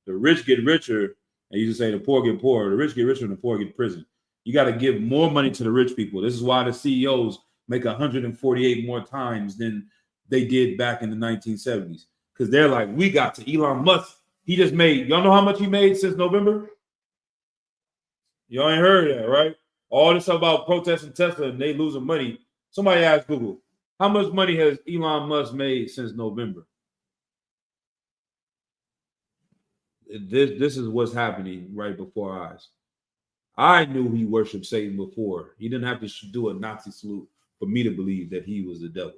The rich get richer, and you just say the poor get poorer. The rich get richer and the poor get prison. You got to give more money to the rich people. This is why the CEOs make 148 more times than they did back in the 1970s. Because they're like, we got to Elon Musk. He just made, y'all know how much he made since November? Y'all ain't heard that, right? All this about protesting Tesla and they losing money. Somebody asked Google, how much money has Elon Musk made since November? This is what's happening right before our eyes. I knew he worshiped Satan before. He didn't have to do a Nazi salute for me to believe that he was the devil.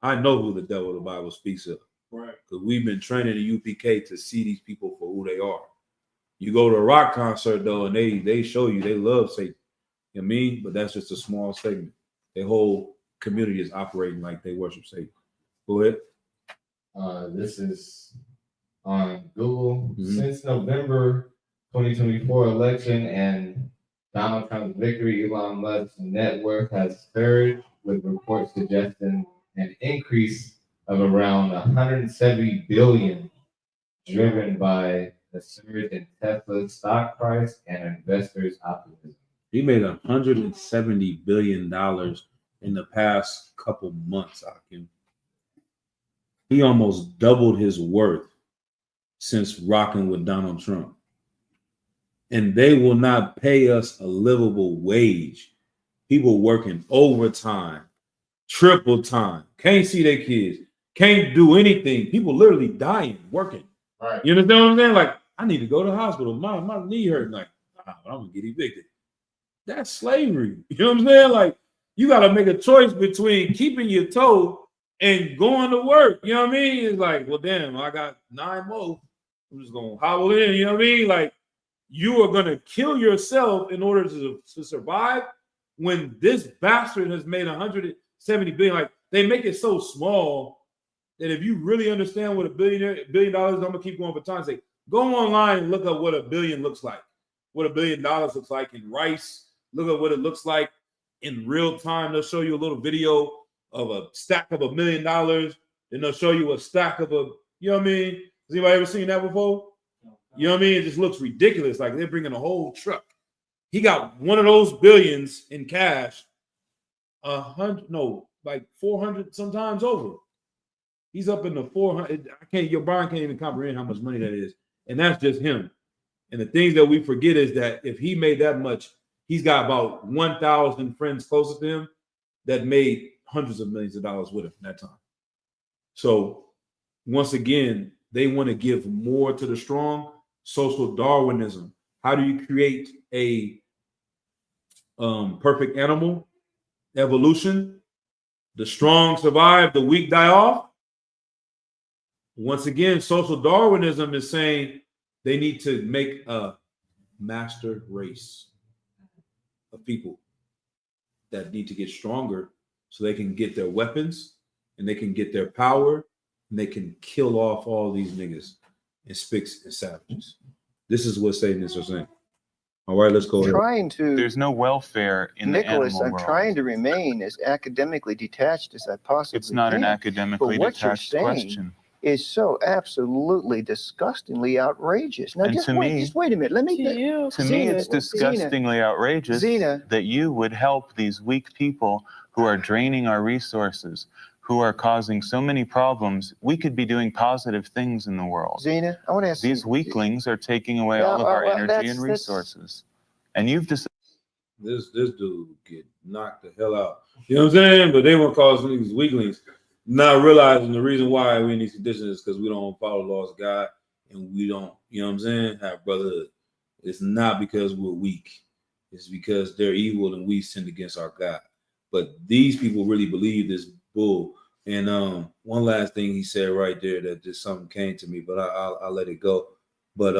I know who the devil the Bible speaks of. Right. Because we've been training the UPK to see these people for who they are. You go to a rock concert though, and they show you they love Satan. You know what I mean? But that's just a small segment. The whole community is operating like they worship Satan. Go ahead. This is on Google. Mhm. Since November 2024 election and Donald Trump's victory, Elon Musk's net worth has surged, with reports suggesting an increase of around 170 billion, driven by the surge in Tesla's stock price and investors' optimism. He made $170 billion in the past couple months, Akim. He almost doubled his worth since rocking with Donald Trump. And they will not pay us a livable wage. People working overtime, triple time, can't see their kids, can't do anything. People literally dying, working. Right. You understand what I'm saying? Like, I need to go to the hospital. My knee hurt. Like, I'm gonna get evicted. That's slavery. You know what I'm saying? Like, you got to make a choice between keeping your toe and going to work. You know what I mean? It's like, well, damn, I got 9 more. I'm just gonna hobble in. You know what I mean? Like, you are gonna kill yourself in order to survive when this bastard has made 170 billion. Like, they make it so small that if you really understand what $1 billion is, I'm gonna keep going for time. Say, go online and look up what $1 billion looks like, what $1 billion looks like in rice. Look at what it looks like in real time. They'll show you a little video of a stack of $1 million. Then they'll show you a stack of you know what I mean? Has anybody ever seen that before? You know what I mean? It just looks ridiculous. Like they're bringing a whole truck. He got one of those billions in cash. like 400 sometimes over. He's up in the 400. Your Brian can't even comprehend how much money that is. And that's just him. And the things that we forget is that if he made that much, he's got about 1,000 friends closer to him that made hundreds of millions of dollars with him that time. So once again, they want to give more to the strong. Social Darwinism. How do you create a perfect animal? Evolution. The strong survive, the weak die off. Once again, social Darwinism is saying they need to make a master race of people that need to get stronger so they can get their weapons and they can get their power and they can kill off all these niggas and spicks and savages. This is what Satanists are saying. All right, let's go ahead. Trying to, There's no welfare in Nicholas, the animal I'm world. trying to remain as academically detached as I possibly It's not can. an academically But what you're detached saying question. is so absolutely disgustingly outrageous. Now, And just to wait, me- just wait a minute. Let To me. you, To me, it's Zena, disgustingly outrageous Zena. that you would help these weak people who are draining our resources, who are causing so many problems. We could be doing positive things in the world. Zena, I want to ask These you. weaklings are taking away Yeah, all of our well, energy that's- and that's- resources. And you've decided. This dude get knocked the hell out. You know what I'm saying? But they want to call some niggas weaklings, not realizing the reason why we're in these conditions is because we don't follow the laws of God and we don't, you know what I'm saying, have brotherhood. It's not because we're weak. It's because they're evil and we sinned against our God. But these people really believe this bull. And one last thing he said right there that just something came to me, but I'll let it go. But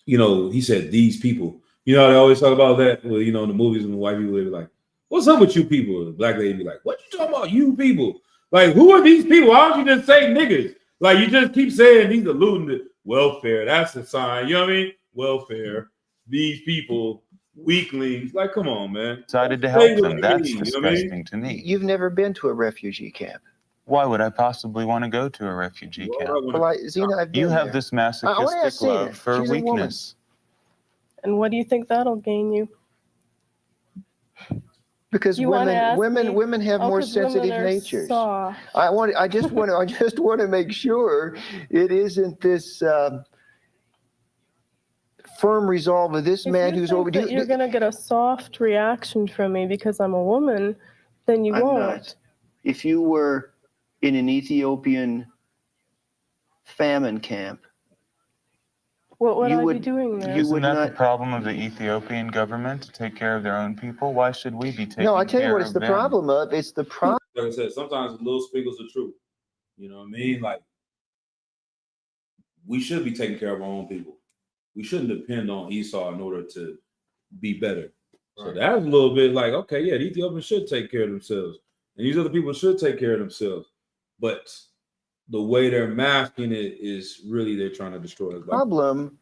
you know, he said these people. You know, they always talk about that. Well, you know, in the movies when the white people they be like, "What's up with you people?" The black lady be like, "What you talking about, you people? Like, who are these people? Why don't you just say niggas? Like, you just keep saying these alluding to welfare. That's a sign. You know what I mean? Welfare. These people, weaklings. Like, come on, man. Decided to Say help what them. you That's mean, you know what I mean? disgusting to me. You've never been to a refugee camp. Why would I possibly want to go to a refugee camp? Well, Zena, I've been You have there. this I wanna ask masochistic Zena. love for She's a woman. weakness. and what do you think that'll gain you? Because You wanna ask me? women have more 'Cause women sensitive are natures. soft. I just want to make sure it isn't this firm resolve of this If man you who's think over. that you're gonna get a soft reaction from me because I'm a woman, then you I'm won't. not. If you were in an Ethiopian famine camp, What would You I be would- doing there? you Isn't would that the not- problem of the Ethiopian government to take care of their own people? Why should we be taking no, I tell you care what, it's of the them? problem of. It's the problem. Like I said, sometimes little sprinkles of truth. You know what I mean? Like, we should be taking care of our own people. We shouldn't depend on Esau in order to be better. So Right. that's a little bit like, okay, yeah, the Ethiopians should take care of themselves. And these other people should take care of themselves. But the way they're masking it is really they're trying to destroy us. Problem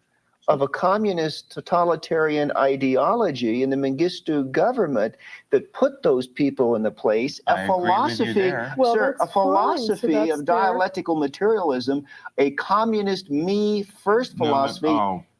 of a communist totalitarian ideology in the Mengistu government that put those people in the place, I agree with you philosophy, there. Well, sir, that's a philosophy fine. So that's of their- dialectical materialism, a communist me first philosophy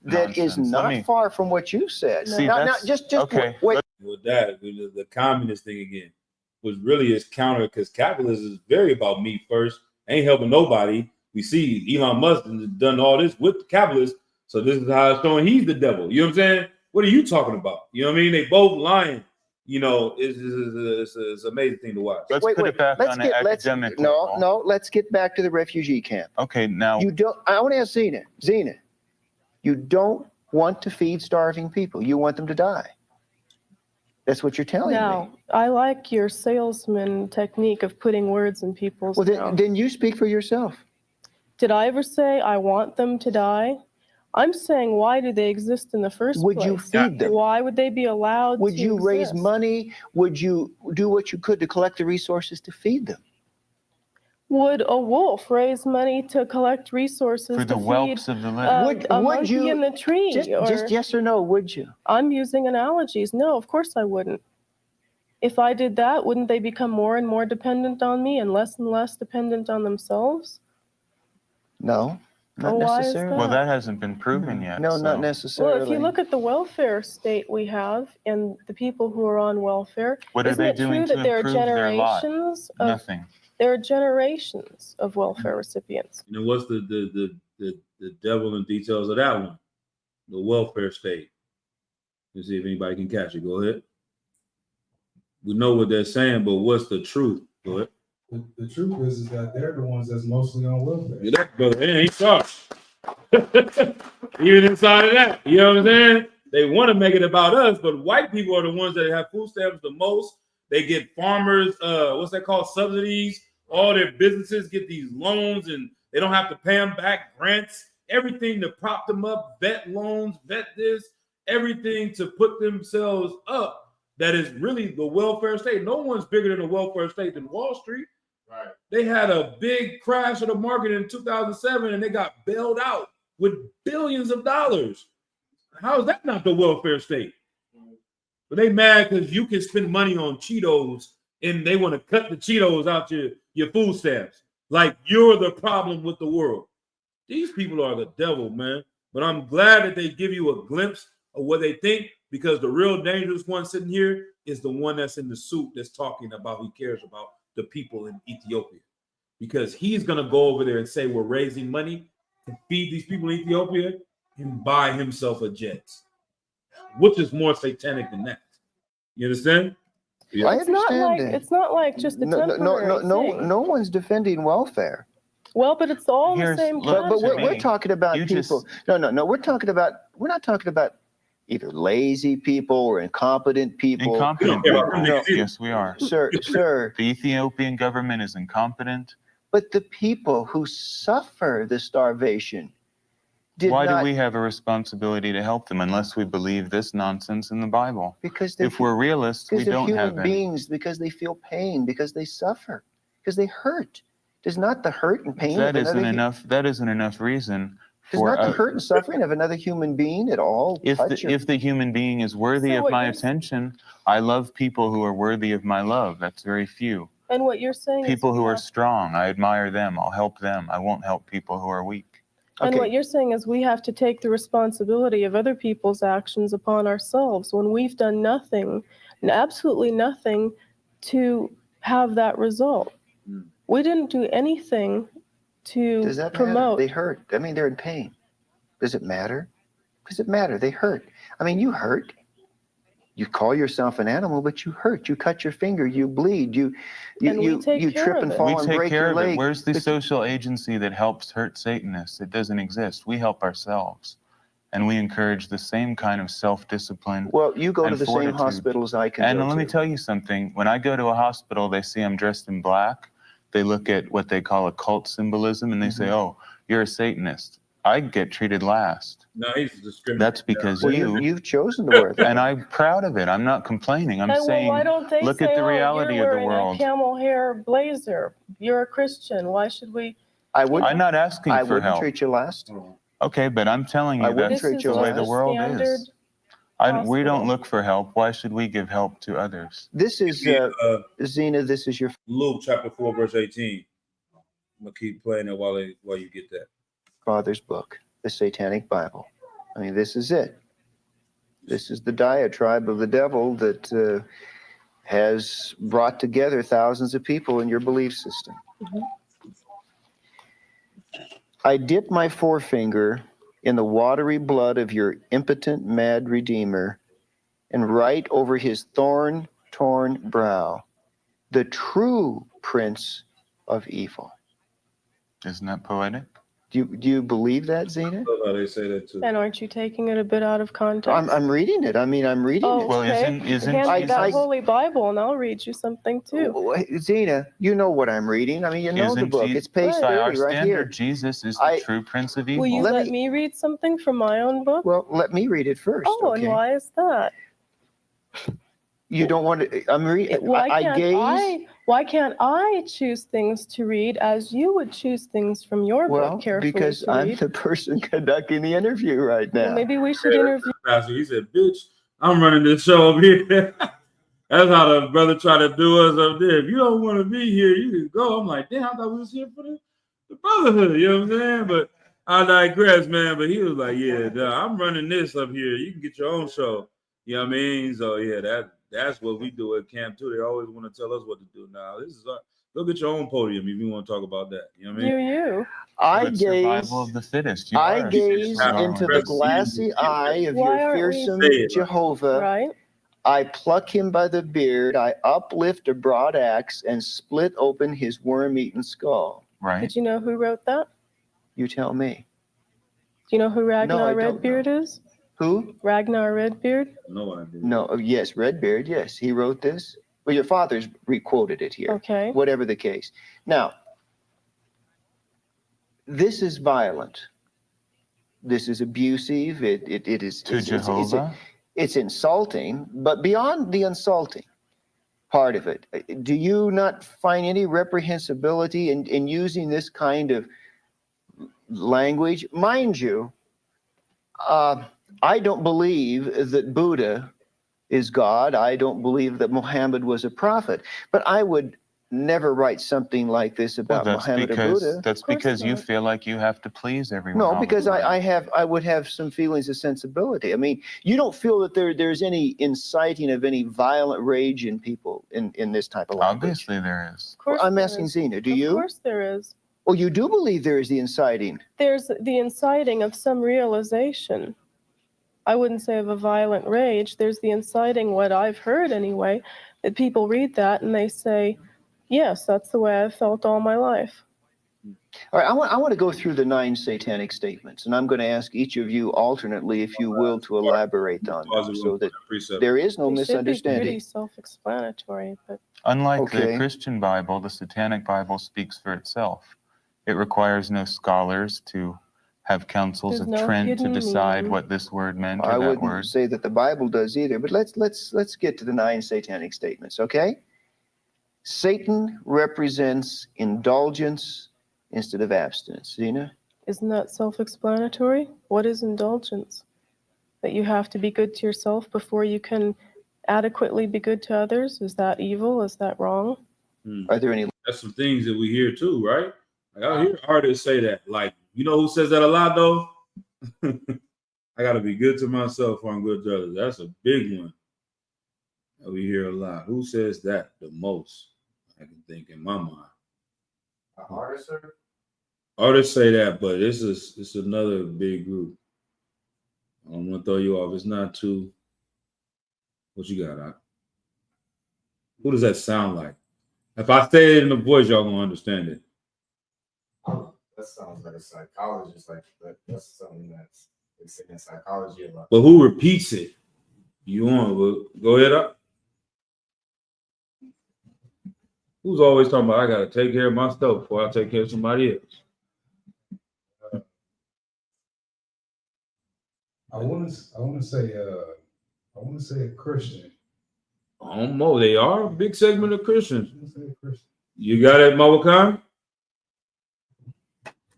that is nonsense. Let not me- far from what you said. See, now, that's just okay. wait. With that, with the communist thing again, which really is counter because capitalism is very about me first, ain't helping nobody. We see Elon Musk has done all this with the capitalists, so this is how it's showing he's the devil. You know what I'm saying? What are you talking about? You know what I mean? They both lying. You know, it's an amazing thing to watch. Let's put it back on an academic level. No, let's get back to the refugee camp. Okay, now You don't. I want to ask Zena. You don't want to feed starving people. You want them to die. That's what you're telling Now, me. I like your salesman technique of putting words in people's Well, mouth. then you speak for yourself. Did I ever say I want them to die? I'm saying, why do they exist in the first Would place? you feed them? Why would they be allowed Would to you raise exist? money? Would you do what you could to collect the resources to feed them? Would a wolf raise money to collect resources for the to feed whelps of the litter. a Would monkey you- in the tree? Just yes or no, would you? I'm using analogies. No, of course I wouldn't. If I did that, wouldn't they become more and more dependent on me and less dependent on themselves? No. Not Why is necessarily. Well, that? that hasn't been proven yet. No, so. not necessarily. Well, if you look at the welfare state we have and the people who are on welfare, What are isn't they it doing true to that there are improve their lot? generations of Nothing. there are generations of welfare recipients? And then what's the devil in details of that one? The welfare state. Let's see if anybody can catch it. Go ahead. We know what they're saying, but what's the truth? Go ahead. The truth is that they're the ones that's mostly on welfare. Yeah, that brother, it ain't soft. Even inside of that, you know what I'm saying? They want to make it about us, but white people are the ones that have food stamps the most. They get farmers, what's that called? Subsidies. All their businesses get these loans and they don't have to pay them back, grants, everything to prop them up, vet loans, vet this, everything to put themselves up. That is really the welfare state. No one's bigger than the welfare state than Wall Street. Right. They had a big crash of the market in 2007 and they got bailed out with billions of dollars. How is that not the welfare state? But they mad because you can spend money on Cheetos and they want to cut the Cheetos out your food stamps. Like you're the problem with the world. These people are the devil, man. But I'm glad that they give you a glimpse of what they think, because the real dangerous one sitting here is the one that's in the suit that's talking about he cares about the people in Ethiopia. Because he's going to go over there and say we're raising money to feed these people in Ethiopia and buy himself a jet, which is more satanic than that. You understand? I It's not understand like that. it's not like just a temporary thing. No one's defending welfare. Well, but it's all the Here's- same look, But we're concept. talking about You people. just- No. We're not talking about either lazy people or incompetent people. Incompetent Yeah, people. no. Yes, we are. Sir. The Ethiopian government is incompetent. But the people who suffer the starvation Why do we have a responsibility to help them unless we believe this nonsense in the Bible? because they're, If we're realists, we because they're don't human have any. beings, because they feel pain, because they suffer, because they hurt. Does not the hurt and pain That of isn't another enough. That isn't enough reason does for not the hurt and suffering of another human being at all if touch your if the human being is worthy So of what my you're attention. I love people who are worthy of my love. That's very few. And what you're saying People is who we are have- strong, I admire them. I'll help them. I won't help people who are weak. And Okay. what you're saying is we have to take the responsibility of other people's actions upon ourselves when we've done nothing, and absolutely nothing, to have that result. Mm. We didn't do anything to Does that matter? promote. They hurt. I mean, they're in pain. Does it matter? Does it matter? They hurt. I mean, you hurt. You call yourself an animal, but you hurt. You cut your finger. You bleed. You And we take care trip of and it. fall We and take break care your of leg. it. Where's the But- social agency that helps hurt Satanists? It doesn't exist. We help ourselves. And we encourage the same kind of self-discipline. Well, you go to and the fortitude. same hospitals I can And go let me to. tell you something. When I go to a hospital, they see I'm dressed in black. They look at what they call occult symbolism and they say, oh, you're a Satanist. I get treated last. No, he's discriminating. That's because Well, you've chosen to wear that. and I'm proud of it. I'm not complaining. I'm And well, saying, why don't they look say, at the "Oh, reality you're of the wearing world. a camel hair blazer. You're a Christian. Why should we?" I would. I'm not asking I for wouldn't help. treat you last. Okay, but I'm telling I you wouldn't that's treat This you is the way last. the just a world standard is. We don't hospital. look for help. Why should we give help to others? This is Zena. This is your Luke chapter 4, verse 18. I'm gonna keep playing it while you get that. father's book, the Satanic Bible. I mean, this is it. This is the diatribe of the devil that has brought together thousands of people in your belief system. I dip my forefinger in the watery blood of your impotent, mad Redeemer and write over his thorn-torn brow, the true Prince of Evil. Isn't that poetic? Do you believe that, Zena? I love how they say that too. And aren't you taking it a bit out of context? I'm reading it. I mean, I'm reading Oh, it. Well, okay. isn't Hand me that I- holy Bible, and I'll read you something too. Zena, you know what I'm reading. I mean, you know the Isn't book. Je- It's page Right. 30 By our right standard, here. Jesus is the I- true Prince of Evil. Will you Let let me- me read something from my own book? Well, let me read it first. Oh, okay? and why is that? You don't want to. I'm reading. Why can't I choose things to read as you would choose things from your Well, book carefully because to I'm read? the person conducting the interview right Well, now. maybe we should interview. Pastor, he said, "Bitch, I'm running this show over here." That's how the brother tried to do us up there. If you don't want to be here, you can go. I'm like, damn, I thought we was here for the brotherhood. You know what I'm saying? But I digress, man. But he was like, yeah, I'm running this up here. You can get your own show. You know what I mean? So yeah, that's what we do at camp too. They always want to tell us what to do. Now this is go get your own podium if you want to talk about that. You know what I mean? You. I But gaze, survival of the fittest. You I are a gaze Darwin. into the glassy eye of Why your aren't we- fearsome Say it, man. Jehovah. Right? I pluck him by the beard. I uplift a broad axe and split open his worm-eaten skull. Right? Did you know who wrote that? You tell me. Do you know who Ragnar I don't Redbeard is? Who? Ragnar Redbeard? No idea. No. Yes, Redbeard. Yes, he wrote this. Well, your father's requoted it here. Okay. Whatever the case. Now, this is violent. This is abusive. It is To Jehovah? it's insulting, but beyond the insulting part of it, do you not find any reprehensibility in using this kind of language? Mind you, I don't believe that Buddha is God. I don't believe that Muhammad was a prophet, but I would never write something like this about Muhammad or Buddha. That's course because you not. feel like you have to please everyone. No, all the because time. I would have some feelings of sensibility. I mean, you don't feel that there's any inciting of any violent rage in people in this type of language. Obviously there is. Of course I'm there asking is. Zena, do Of you? course there is. Oh, you do believe there is the inciting? There's the inciting of some realization. I wouldn't say of a violent rage. There's the inciting, what I've heard anyway, that people read that and they say, yes, that's the way I've felt all my life. All right, I want to go through the 9 satanic statements, and I'm going to ask each of you alternately, if you will, to elaborate on them so that there is no They should be pretty misunderstanding. self-explanatory, but Unlike the Okay. Christian Bible, the Satanic Bible speaks for itself. It requires no scholars to have councils There's of no Trent to hidden decide meaning. what this word meant or I that wouldn't word. say that the Bible does either, but let's get to the 9 satanic statements, okay? Satan represents indulgence instead of abstinence. Zena? isn't that self-explanatory? What is indulgence? That you have to be good to yourself before you can adequately be good to others? Is that evil? Is that wrong? Are there any? That's some things that we hear too, right? Like I hear artists say that. Like, you know who says that a lot though? I gotta be good to myself or I'm good to others. That's a big one that we hear a lot. Who says that the most? I can think in my mind. Artist, sir? Artists say that, but it's another big group. I don't want to throw you off. It's not too. What you got? Who does that sound like? If I say it in the voice, y'all gonna understand it. That sounds like a psychologist. Like that's something that's in psychology a lot. But who repeats it? You want? Go ahead up. Who's always talking about I gotta take care of myself before I take care of somebody else? I want to say a Christian. I don't know. They are a big segment of Christians. I want to say a Christian. You got it, Mawakan?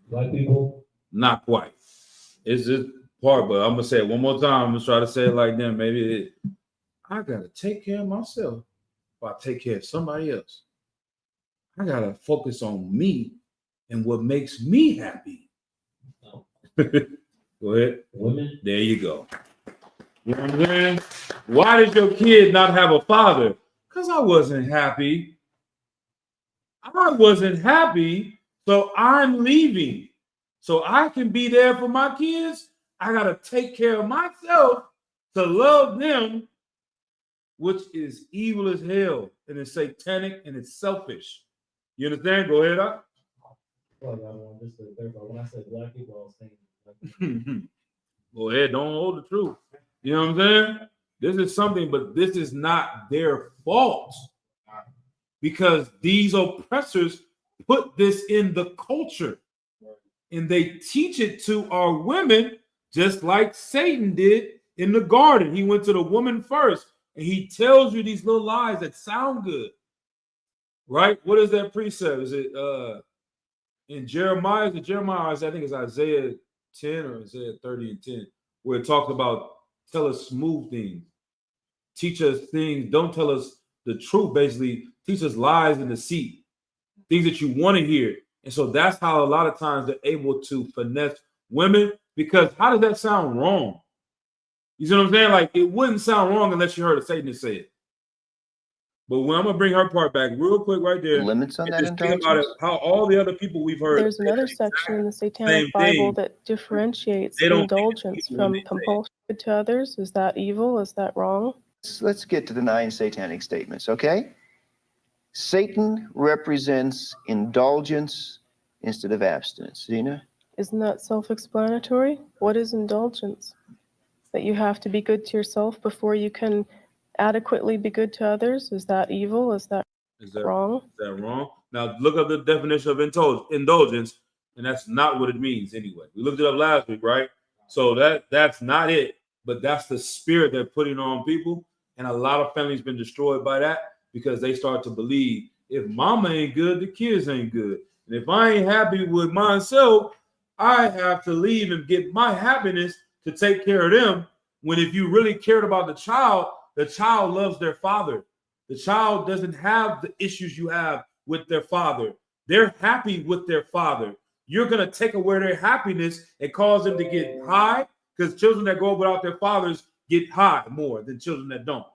Black people. Not quite. It's this part, but I'm gonna say it one more time. I'm gonna try to say it like them. Maybe I gotta take care of myself while I take care of somebody else. I gotta focus on me and what makes me happy. No. Go ahead. Women. There you go. You know what I'm saying? Why did your kid not have a father? Because I wasn't happy. I wasn't happy, so I'm leaving. So I can be there for my kids. I got to take care of myself to love them, which is evil as hell, and it's satanic, and it's selfish. You understand? Go ahead, up. Well, just to clarify, when I said black people, I was saying black people. Go ahead. Don't hold the truth. You know what I'm saying? This is something, but this is not their fault because these oppressors put this in the culture and they teach it to our women just like Satan did in the garden. He went to the woman first and he tells you these little lies that sound good, right? What is that precept? Is it in Jeremiah? Is it Jeremiah? I think it's Isaiah 10 or Isaiah 30 and 10, where it talks about tell us smooth things, teach us things, don't tell us the truth, basically, teach us lies and deceit, things that you want to hear. And so that's how a lot of times they're able to finesse women, because how does that sound wrong? You see what I'm saying? Like, it wouldn't sound wrong unless you heard a Satanist say it. But when I'm gonna bring her part back real quick right there, Limits on and that just think about it, indulgence? how all the other people we've heard There's say another the section in the same Satanic Bible thing, that differentiates they don't think it's indulgence evil when from they say it. compulsion to others. Is that evil? Is that wrong? Let's get to the 9 satanic statements, okay? Satan represents indulgence instead of abstinence. Zena? Isn't that self-explanatory? What is indulgence? That you have to be good to yourself before you can adequately be good to others? Is that evil? Is that wrong? Is that wrong? Now look up the definition of indulgence, and that's not what it means anyway. We looked it up last week, right? So that's not it, but that's the spirit they're putting on people, and a lot of families been destroyed by that because they start to believe if mama ain't good, the kids ain't good, and if I ain't happy with myself, I have to leave and get my happiness to take care of them. When if you really cared about the child loves their father. The child doesn't have the issues you have with their father. They're happy with their father. You're going to take away their happiness and cause them to get high, because children that grow up without their fathers get high more than children that don't.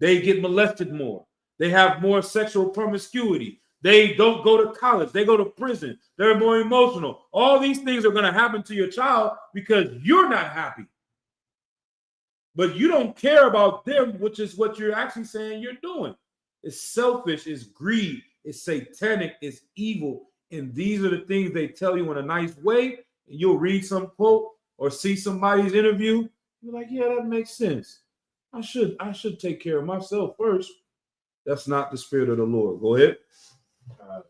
They get molested more. They have more sexual promiscuity. They don't go to college. They go to prison. They're more emotional. All these things are going to happen to your child because you're not happy. But you don't care about them, which is what you're actually saying you're doing. It's selfish, it's greed, it's satanic, it's evil. And these are the things they tell you in a nice way. And you'll read some quote or see somebody's interview. You're like, yeah, that makes sense. I should take care of myself first. That's not the spirit of the Lord. Go ahead.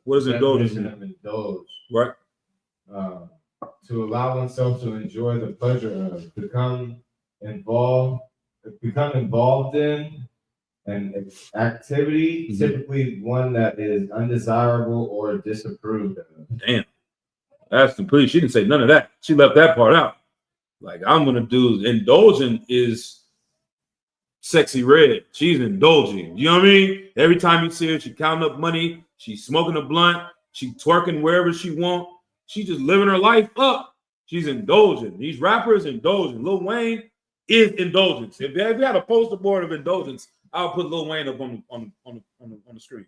What is indulgence? Indulge. Right. To allow oneself to enjoy the pleasure of, become involved in an activity, typically one that is undesirable or disapproved of. Damn. That's complete. She didn't say none of that. She left that part out. Like, I'm gonna do indulgent is sexy red. She's indulging. You know what I mean? Every time you see her, she counting up money, she's smoking a blunt, she twerking wherever she want. She's just living her life up. She's indulgent. These rappers indulgent. Lil Wayne is indulgence. If you had a poster board of indulgence, I'll put Lil Wayne up on the screen.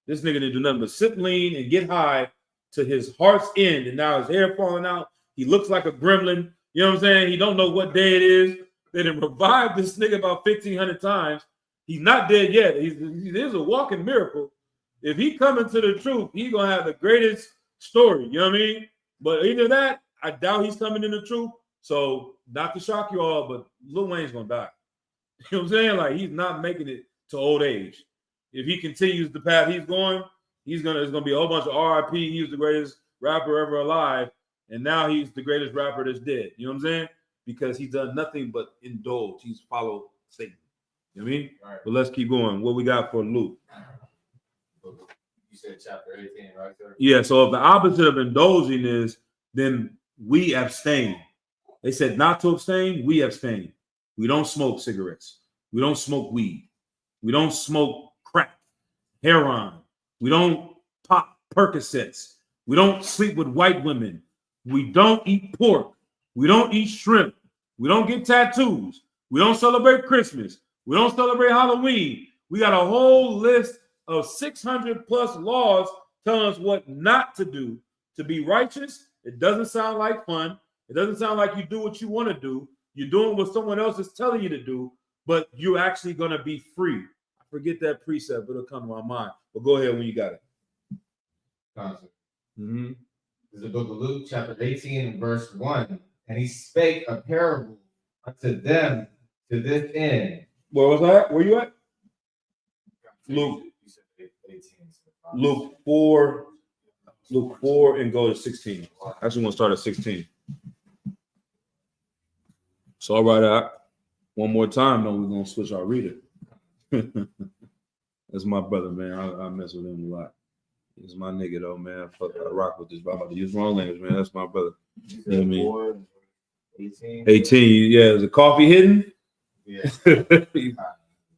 This nigga didn't do nothing but sit lean and get high to his heart's end, and now his hair falling out. He looks like a gremlin. You know what I'm saying? He don't know what day it is. They done revived this nigga about 1,500 times. He's not dead yet. He's a walking miracle. If he come into the truth, he's gonna have the greatest story. You know what I mean? But either that, I doubt he's coming in the truth. So not to shock you all, but Lil Wayne's gonna die. You know what I'm saying? Like, he's not making it to old age. If he continues the path he's going, it's gonna be a whole bunch of RIP. He was the greatest rapper ever alive, and now he's the greatest rapper that's dead. You know what I'm saying? Because he's done nothing but indulge. He's followed Satan. You know what I mean? Right. But let's keep going. What we got for Luke? You said chapter 18, right, sir? Yeah, so if the opposite of indulging is, then we abstain. They said not to abstain, we abstain. We don't smoke cigarettes. We don't smoke weed. We don't smoke crack, heroin. We don't pop Percocets. We don't sleep with white women. We don't eat pork. We don't eat shrimp. We don't get tattoos. We don't celebrate Christmas. We don't celebrate Halloween. We got a whole list of 600 plus laws telling us what not to do to be righteous. It doesn't sound like fun. It doesn't sound like you do what you want to do. You're doing what someone else is telling you to do, but you're actually going to be free. I forget that precept, but it'll come to my mind. But go ahead when you got it. This is the book of Luke, chapter 18, verse 1. And he spake a parable unto them to this end. Where was that? Where you at? Luke. Luke 4 and go to 16. Actually, want to start at 16. So I'll write out one more time, though. We're going to switch our reader. That's my brother, man. I mess with him a lot. He's my nigga, though, man. Fuck, I rock with this. I'm about to use wrong language, man. That's my brother. You know what I mean? 18. Yeah, is the coffee hidden? Yeah.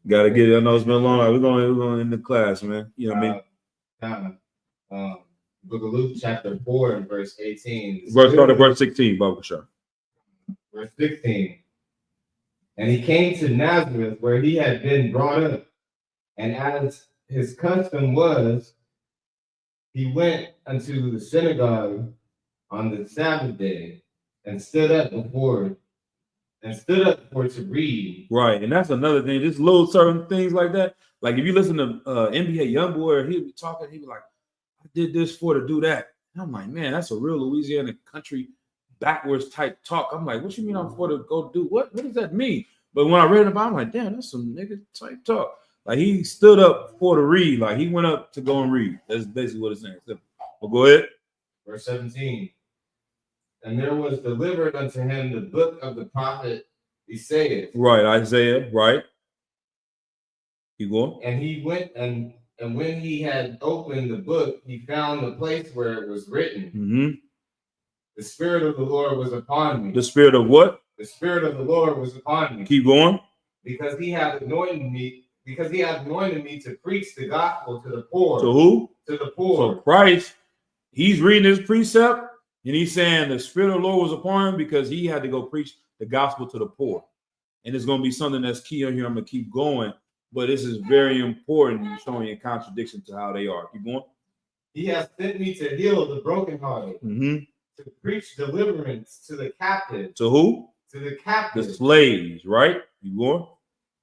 Gotta get it. I know it's been a long time. We're going in the class, man. You know what I mean? Book of Luke, chapter 4, and verse 18. Start at verse 16, Baba Kashar. Verse 16. And he came to Nazareth, where he had been brought up. And as his custom was, he went unto the synagogue on the Sabbath day and stood up before to read. Right, and that's another thing. Just little certain things like that. Like if you listen to NBA YoungBoy, he'd be talking. He'd be like, "I did this to do that." And I'm like, man, that's a real Louisiana country backwards type talk. I'm like, what you mean I'm for to go do what? What does that mean? But when I read about it, I'm like, damn, that's some nigga type talk. Like he stood up for to read. Like he went up to go and read. That's basically what it's saying. So, well, go ahead. Verse 17. And there was delivered unto him the book of the prophet Isaiah. Right, Isaiah. Right. Keep going. And he went and when he had opened the book, he found the place where it was written. Mm-hmm. The Spirit of the Lord was upon me. The Spirit of what? The Spirit of the Lord was upon me. Keep going. Because he had anointed me to preach the gospel to the poor. To who? To the poor. So Christ, he's reading his precept and he's saying the Spirit of the Lord was upon him because he had to go preach the gospel to the poor. And it's going to be something that's key on here. I'm going to keep going, but this is very important, showing a contradiction to how they are. Keep going. He has sent me to heal the brokenhearted, to preach deliverance to the captives. To who? To the captives. The slaves, right? Keep going.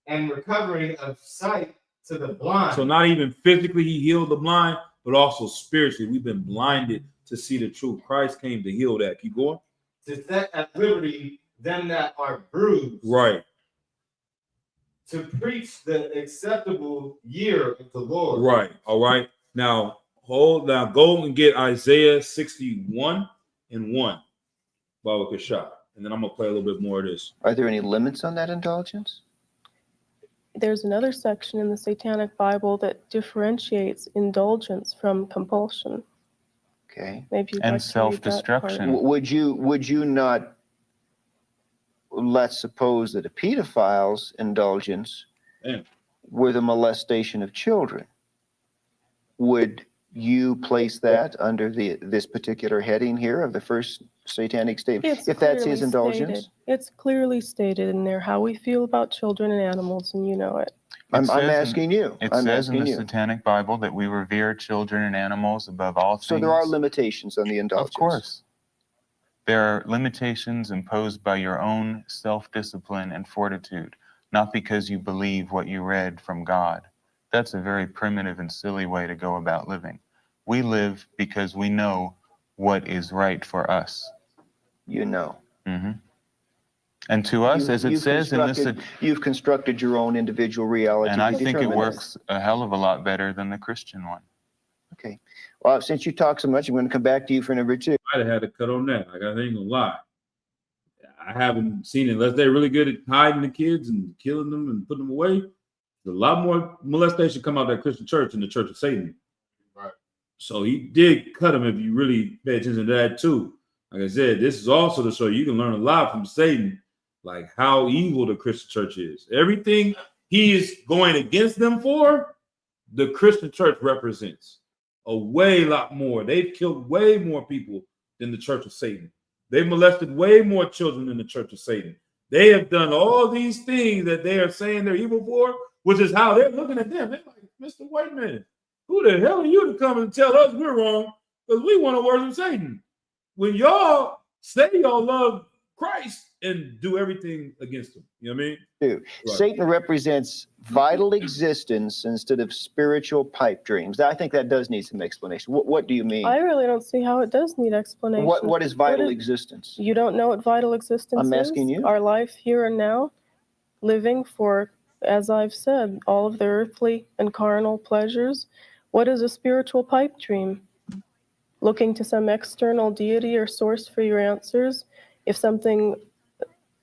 And recovering of sight to the blind. So not even physically he healed the blind, but also spiritually. We've been blinded to see the truth. Christ came to heal that. Keep going. To set at liberty them that are bruised. Right. To preach the acceptable year of the Lord. Right. All right. Now, go and get Isaiah 61 and 1. Baba Kashah. And then I'm going to play a little bit more of this. Are there any limits on that indulgence? There's another section in the Satanic Bible that differentiates indulgence from compulsion. Okay. Maybe you'd And like to read that part. self-destruction. Would you not, let's suppose that a pedophile's indulgence were the molestation of children? Would you place that under this particular heading here of the first satanic statement, if that's his indulgence? It's clearly stated in there how we feel about children and animals, and you know it. I'm asking you. It says in the Satanic Bible that we revere children and animals above all things. So there are limitations on the indulgence. Of course. There are limitations imposed by your own self-discipline and fortitude, not because you believe what you read from God. That's a very primitive and silly way to go about living. We live because we know what is right for us. You know. Mm-hmm. And to us, as it says in this... You've constructed your own individual reality. And I think it works a hell of a lot better than the Christian one. Okay. Well, since you talk so much, I'm going to come back to you for number 2. I'd have had to cut on that. Like, I ain't gonna lie. I haven't seen it unless they're really good at hiding the kids and killing them and putting them away. There's a lot more molestation come out of that Christian church than the Church of Satan. Right. So he did cut them if you really pay attention to that too. Like I said, this is also to show you can learn a lot from Satan, like how evil the Christian church is. Everything he is going against them for, the Christian church represents a way lot more. They've killed way more people than the Church of Satan. They've molested way more children than the Church of Satan. They have done all these things that they are saying they're evil for, which is how they're looking at them. They're like, Mr. White Man, who the hell are you to come and tell us we're wrong? Because we want to worship Satan. When y'all say y'all love Christ and do everything against him. You know what I mean? Right. Satan represents vital existence instead of spiritual pipe dreams. I think that does need some explanation. What do you mean? I really don't see how it does need explanation. What is vital existence? You don't know what vital existence is? I'm asking you. Our life here and now, living for, as I've said, all of the earthly and carnal pleasures. What is a spiritual pipe dream? Looking to some external deity or source for your answers. If something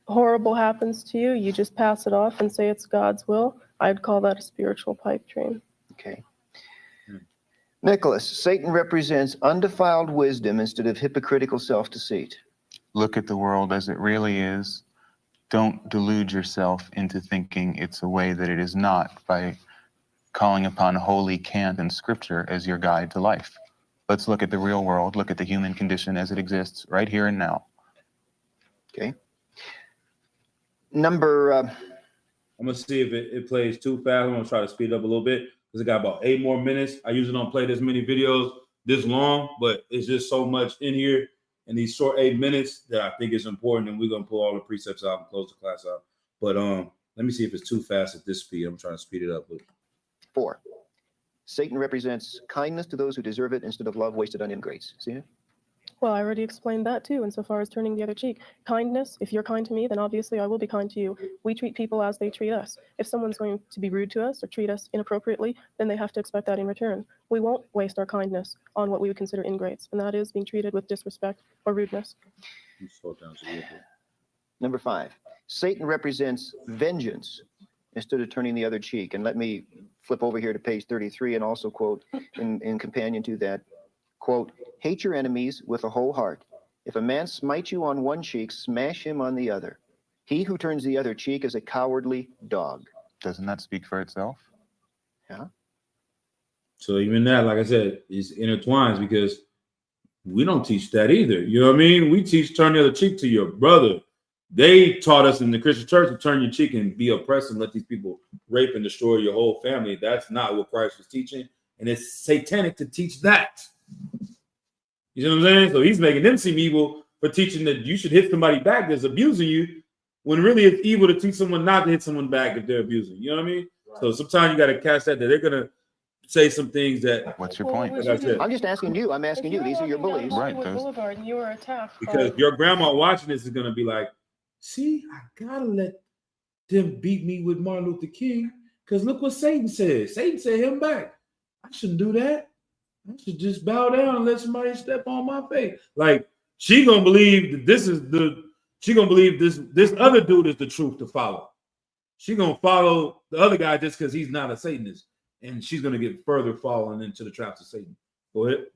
horrible happens to you, you just pass it off and say it's God's will. I'd call that a spiritual pipe dream. Okay. Nicholas, Satan represents undefiled wisdom instead of hypocritical self-deceit. Look at the world as it really is. Don't delude yourself into thinking it's a way that it is not by calling upon holy cant and scripture as your guide to life. Let's look at the real world, look at the human condition as it exists right here and now. Okay. Number, I'm gonna see if it plays too fast. I'm gonna try to speed it up a little bit because it got about 8 more minutes. I usually don't play this many videos this long, but it's just so much in here in these short 8 minutes that I think is important, and we're gonna pull all the precepts out and close the class out. But let me see if it's too fast at this speed. I'm trying to speed it up. 4. Satan represents kindness to those who deserve it instead of love wasted on ingrates. See it? Well, I already explained that too, insofar as turning the other cheek. Kindness, if you're kind to me, then obviously I will be kind to you. We treat people as they treat us. If someone's going to be rude to us or treat us inappropriately, then they have to expect that in return. We won't waste our kindness on what we would consider ingrates, and that is being treated with disrespect or rudeness. Slow down just a little bit. Number 5. Satan represents vengeance instead of turning the other cheek. And let me flip over here to page 33 and also quote in companion to that, quote, hate your enemies with a whole heart. If a man smites you on one cheek, smash him on the other. He who turns the other cheek is a cowardly dog. Doesn't that speak for itself? Yeah. So even that, like I said, is intertwines because we don't teach that either. You know what I mean? We teach turn the other cheek to your brother. They taught us in the Christian church to turn your cheek and be oppressed and let these people rape and destroy your whole family. That's not what Christ was teaching. And it's satanic to teach that. You know what I'm saying? So he's making them seem evil for teaching that you should hit somebody back that's abusing you, when really it's evil to teach someone not to hit someone back if they're abusing. You know what I mean? Right. So sometimes you got to catch that they're going to say some things that. What's your point? Like I said, I'm just asking you. I'm asking you. These are your beliefs. Right, Hollywood Boulevard and you were attacked because by... your grandma watching this is going to be like, see, I got to let them beat me with Martin Luther King because look what Satan said. Satan said him back. I shouldn't do that. I should just bow down and let somebody step on my face. Like she gonna believe that she gonna believe this other dude is the truth to follow. She gonna follow the other guy just because he's not a Satanist, and she's gonna get further falling into the traps of Satan. Go ahead.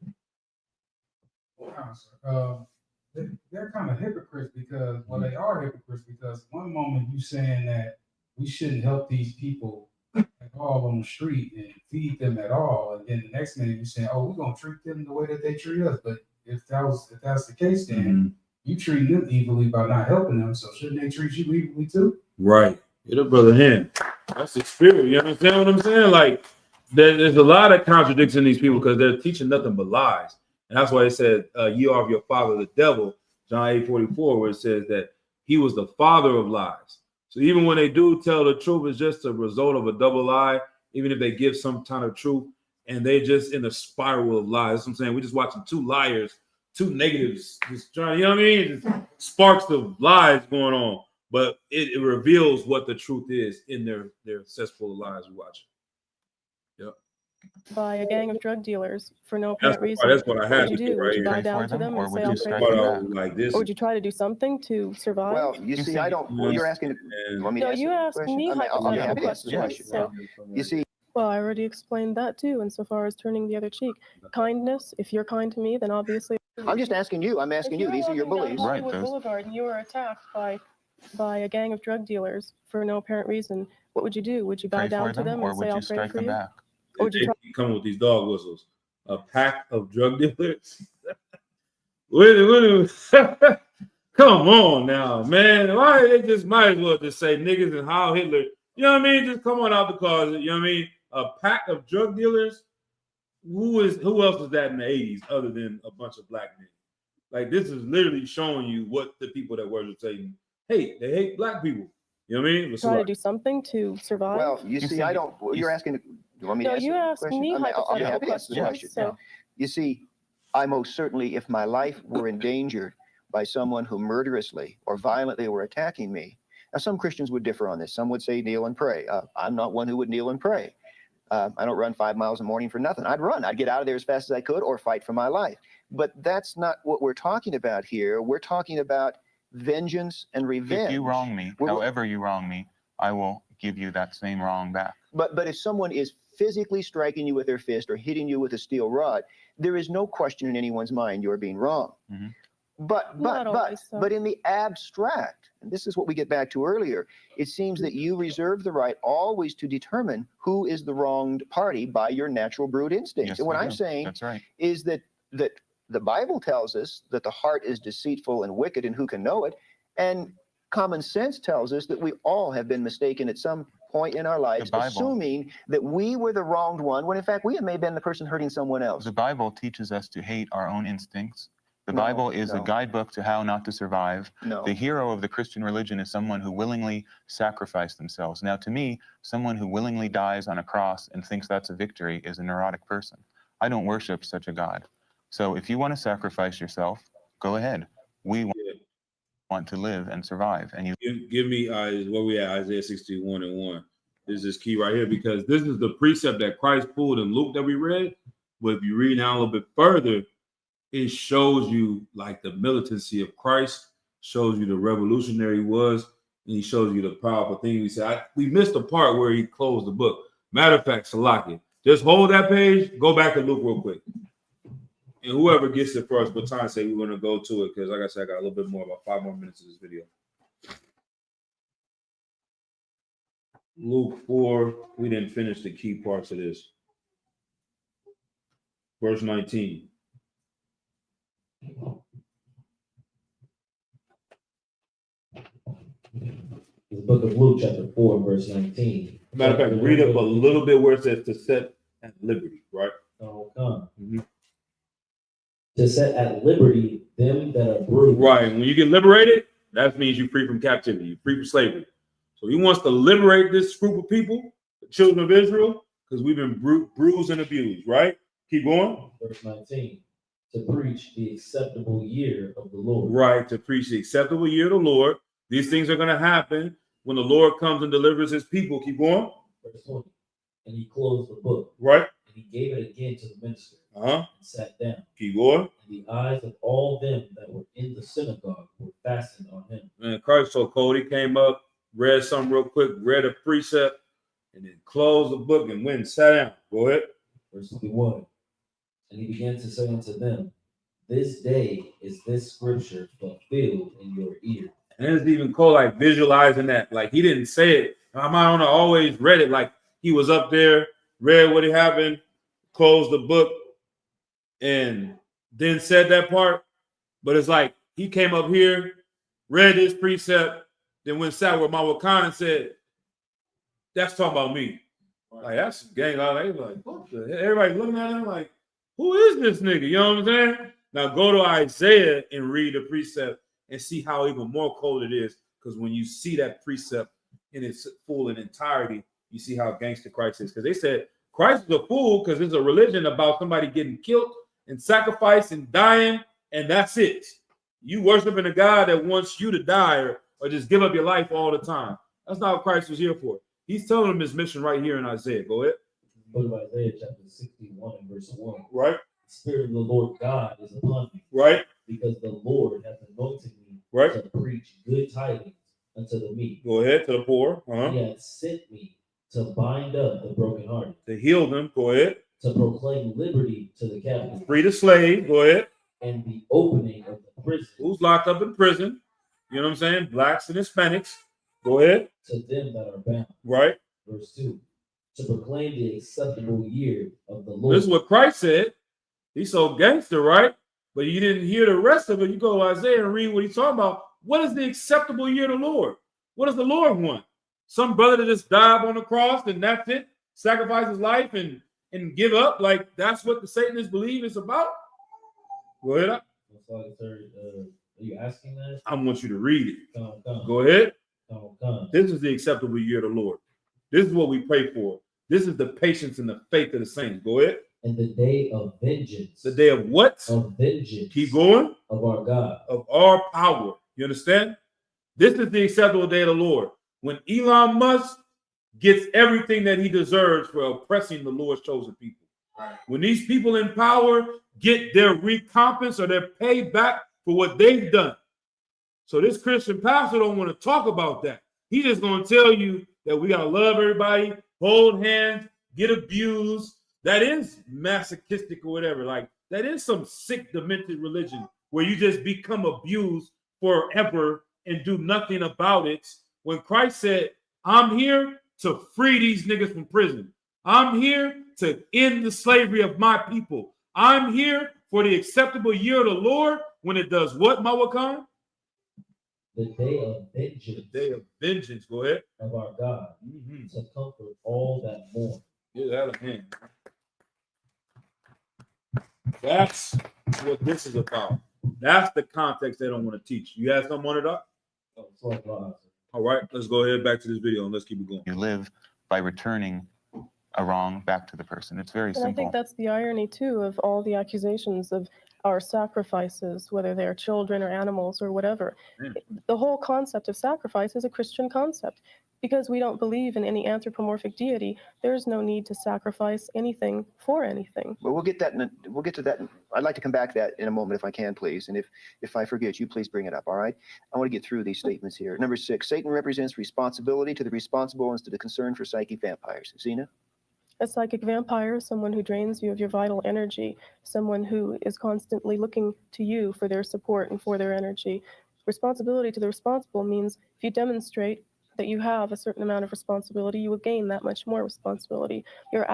They're kind of hypocrites because, well, they are hypocrites because one moment you saying that we shouldn't help these people at all on the street and feed them at all, and then the next minute you're saying, "Oh, we're gonna treat them the way that they treat us." But if that's the case, then you treat them evilly by not helping them. So shouldn't they treat you evilly too? Right. Get a brother hand. That's the spirit. You understand what I'm saying? Like there's a lot of contradictions in these people because they're teaching nothing but lies. And that's why it said, "You are of your father, the devil." John 8:44, where it says that he was the father of lies. So even when they do tell the truth, it's just a result of a double lie, even if they give some kind of truth, and they're just in a spiral of lies. That's what I'm saying. We're just watching two liars, two negatives, just trying, you know what I mean? Just sparks of lies going on, but it reveals what the truth is in their cesspool of lies we watch. Yep. By a gang of drug dealers for no apparent reason. That's what I had to do. Would you bow down to them and say, "I'll pray for you"? Like this. Or would you try to do something to survive? Well, you see, I don't. Well, you're asking. You want me to No, answer you the asked question? me hypothetical questions. So, you see, well, I already explained that too, insofar as turning the other cheek. Kindness, if you're kind to me, then obviously. I'm just asking you. I'm asking you. These are your beliefs. Right. Hollywood Boulevard and you were attacked by a gang of drug dealers for no apparent reason. What would you do? Would you bow down to them and say, "I'll pray for you"? Or would you come with these dog whistles? A pack of drug dealers? Come on now, man. Why they just might as well just say niggas and Heil Hitler? You know what I mean? Just come on out the closet. You know what I mean? A pack of drug dealers. Who else is that in the 80s other than a bunch of black men? Like this is literally showing you what the people that worship Satan hate. They hate black people. You know what I mean? Try to do something to survive. Well, you see, I don't. You're asking. You want me to answer you asked question? me hypothetical questions. So, you see, I most certainly, if my life were endangered by someone who murderously or violently were attacking me. Now, some Christians would differ on this. Some would say kneel and pray. I'm not one who would kneel and pray. I don't run 5 miles in the morning for nothing. I'd run. I'd get out of there as fast as I could or fight for my life. But that's not what we're talking about here. We're talking about vengeance and revenge. If you wrong me, however you wrong me, I will give you that same wrong back. But if someone is physically striking you with their fist or hitting you with a steel rod, there is no question in anyone's mind you're being wrong. Mm-hmm. But in the abstract, and this is what we get back to earlier, it seems that you reserve the right always to determine who is the wronged party by your natural brute instincts. Yes, and what I'm saying That's right. is that that the Bible tells us that the heart is deceitful and wicked, and who can know it? And common sense tells us that we all have been mistaken at some point in our lives, Bible. assuming that we were the wronged one, when in fact we may have been the person hurting someone else. The Bible teaches us to hate our own instincts. The No, Bible is a no. guidebook to how not to survive. No. The hero of the Christian religion is someone who willingly sacrificed themselves. Now, to me, someone who willingly dies on a cross and thinks that's a victory is a neurotic person. I don't worship such a God. So if you want to sacrifice yourself, go ahead. We want to live and survive. And you Give me where we at, Isaiah 61:1. This is key right here, because this is the precept that Christ pulled in Luke that we read. But if you read down a little bit further, it shows you like the militancy of Christ, shows you the revolutionary he was, and he shows you the powerful thing. We said we missed the part where he closed the book. Matter of fact, Salaki, just hold that page, go back to Luke real quick. And whoever gets it first, but time say we're going to go to it, because like I said, I got a little bit more, about 5 more minutes of this video. Luke 4, we didn't finish the key parts of this. Verse 19. The book of Luke, chapter 4, verse 19. Matter of fact, read up a little bit where it says to set at liberty, right? Oh, come. Mm-hmm. To set at liberty them that are bruised. Right. When you get liberated, that means you're free from captivity, you're free from slavery. So he wants to liberate this group of people, the children of Israel, because we've been bruised and abused, right? Keep going. Verse 19. To preach the acceptable year of the Lord. Right. To preach the acceptable year of the Lord. These things are going to happen when the Lord comes and delivers his people. Keep going. Verse 20. And he closed the book. Right. And he gave it again to the minister. And sat down. Keep going. And the eyes of all them that were in the synagogue were fastened on him. And Christ told Cody, came up, read something real quick, read a precept, and then closed the book and went and sat down. Go ahead. Verse 21. And he began to say unto them, this day is this scripture fulfilled in your ear. And it's even cool, like visualizing that. Like he didn't say it. I might have always read it like he was up there, read what had happened, closed the book, and then said that part. But it's like he came up here, read this precept, then went sat with my Wakan and said, that's talking about me. Like that's gang. Like what the hell? Everybody looking at him like, who is this nigga? You know what I'm saying? Now go to Isaiah and read the precept and see how even more cold it is. Because when you see that precept in its full and entirety, you see how gangster Christ is. Because they said Christ is a fool because it's a religion about somebody getting killed and sacrificed and dying, and that's it. You worshiping a God that wants you to die or just give up your life all the time. That's not what Christ was here for. He's telling them his mission right here in Isaiah. Go ahead. Book of Isaiah chapter 61 and verse 1. Right. The Spirit of the Lord God is upon me. Right. Because the Lord hath anointed me right. to preach good tidings unto the meek. Go ahead, to the poor. He hath sent me to bind up the brokenhearted. To heal them. Go ahead. To proclaim liberty to the captives. Free the slave. Go ahead. And the opening of the prison. Who's locked up in prison? You know what I'm saying? Blacks and Hispanics. Go ahead. To them that are bound. Right. Verse 2. To proclaim the acceptable year of the Lord. This is what Christ said. He's so gangster, right? But you didn't hear the rest of it. You go to Isaiah and read what he's talking about. What is the acceptable year of the Lord? What does the Lord want? Some brother that just died on the cross and that's it? Sacrifice his life and give up? Like that's what the Satanists believe it's about? Go ahead. Are you asking that? I want you to read it. Come. Go ahead. Come. This is the acceptable year of the Lord. This is what we pray for. This is the patience and the faith of the saints. Go ahead. And the day of vengeance. The day of what? Of vengeance. Keep going. Of our God. Of our power. You understand? This is the acceptable day of the Lord. When Elon Musk gets everything that he deserves for oppressing the Lord's chosen people. Right. When these people in power get their recompense or their payback for what they've done. So this Christian pastor don't want to talk about that. He's just going to tell you that we got to love everybody, hold hands, get abused. That is masochistic or whatever. Like that is some sick, demented religion where you just become abused forever and do nothing about it. When Christ said, I'm here to free these niggas from prison. I'm here to end the slavery of my people. I'm here for the acceptable year of the Lord when it does what, Mawakan? The day of vengeance. The day of vengeance. Go ahead. Of our God, to comfort all that mourn. Give that a hand. That's what this is about. That's the context they don't want to teach. You have something on it, Doc? All right, let's go ahead back to this video and let's keep it going. You live by returning a wrong back to the person. It's very And I think simple. that's the irony, too, of all the accusations of our sacrifices, whether they're children or animals or whatever. The whole concept of sacrifice is a Christian concept. Because we don't believe in any anthropomorphic deity, there's no need to sacrifice anything for anything. Well, we'll get to that. I'd like to come back to that in a moment if I can, please. And if I forget, you please bring it up, all right? I want to get through these statements here. Number 6, Satan represents responsibility to the responsible instead of concern for psychic vampires. Zena? A psychic vampire is someone who drains you of your vital energy, someone who is constantly looking to you for their support and for their energy. Responsibility to the responsible means if you demonstrate that you have a certain amount of responsibility, you will gain that much more responsibility. Your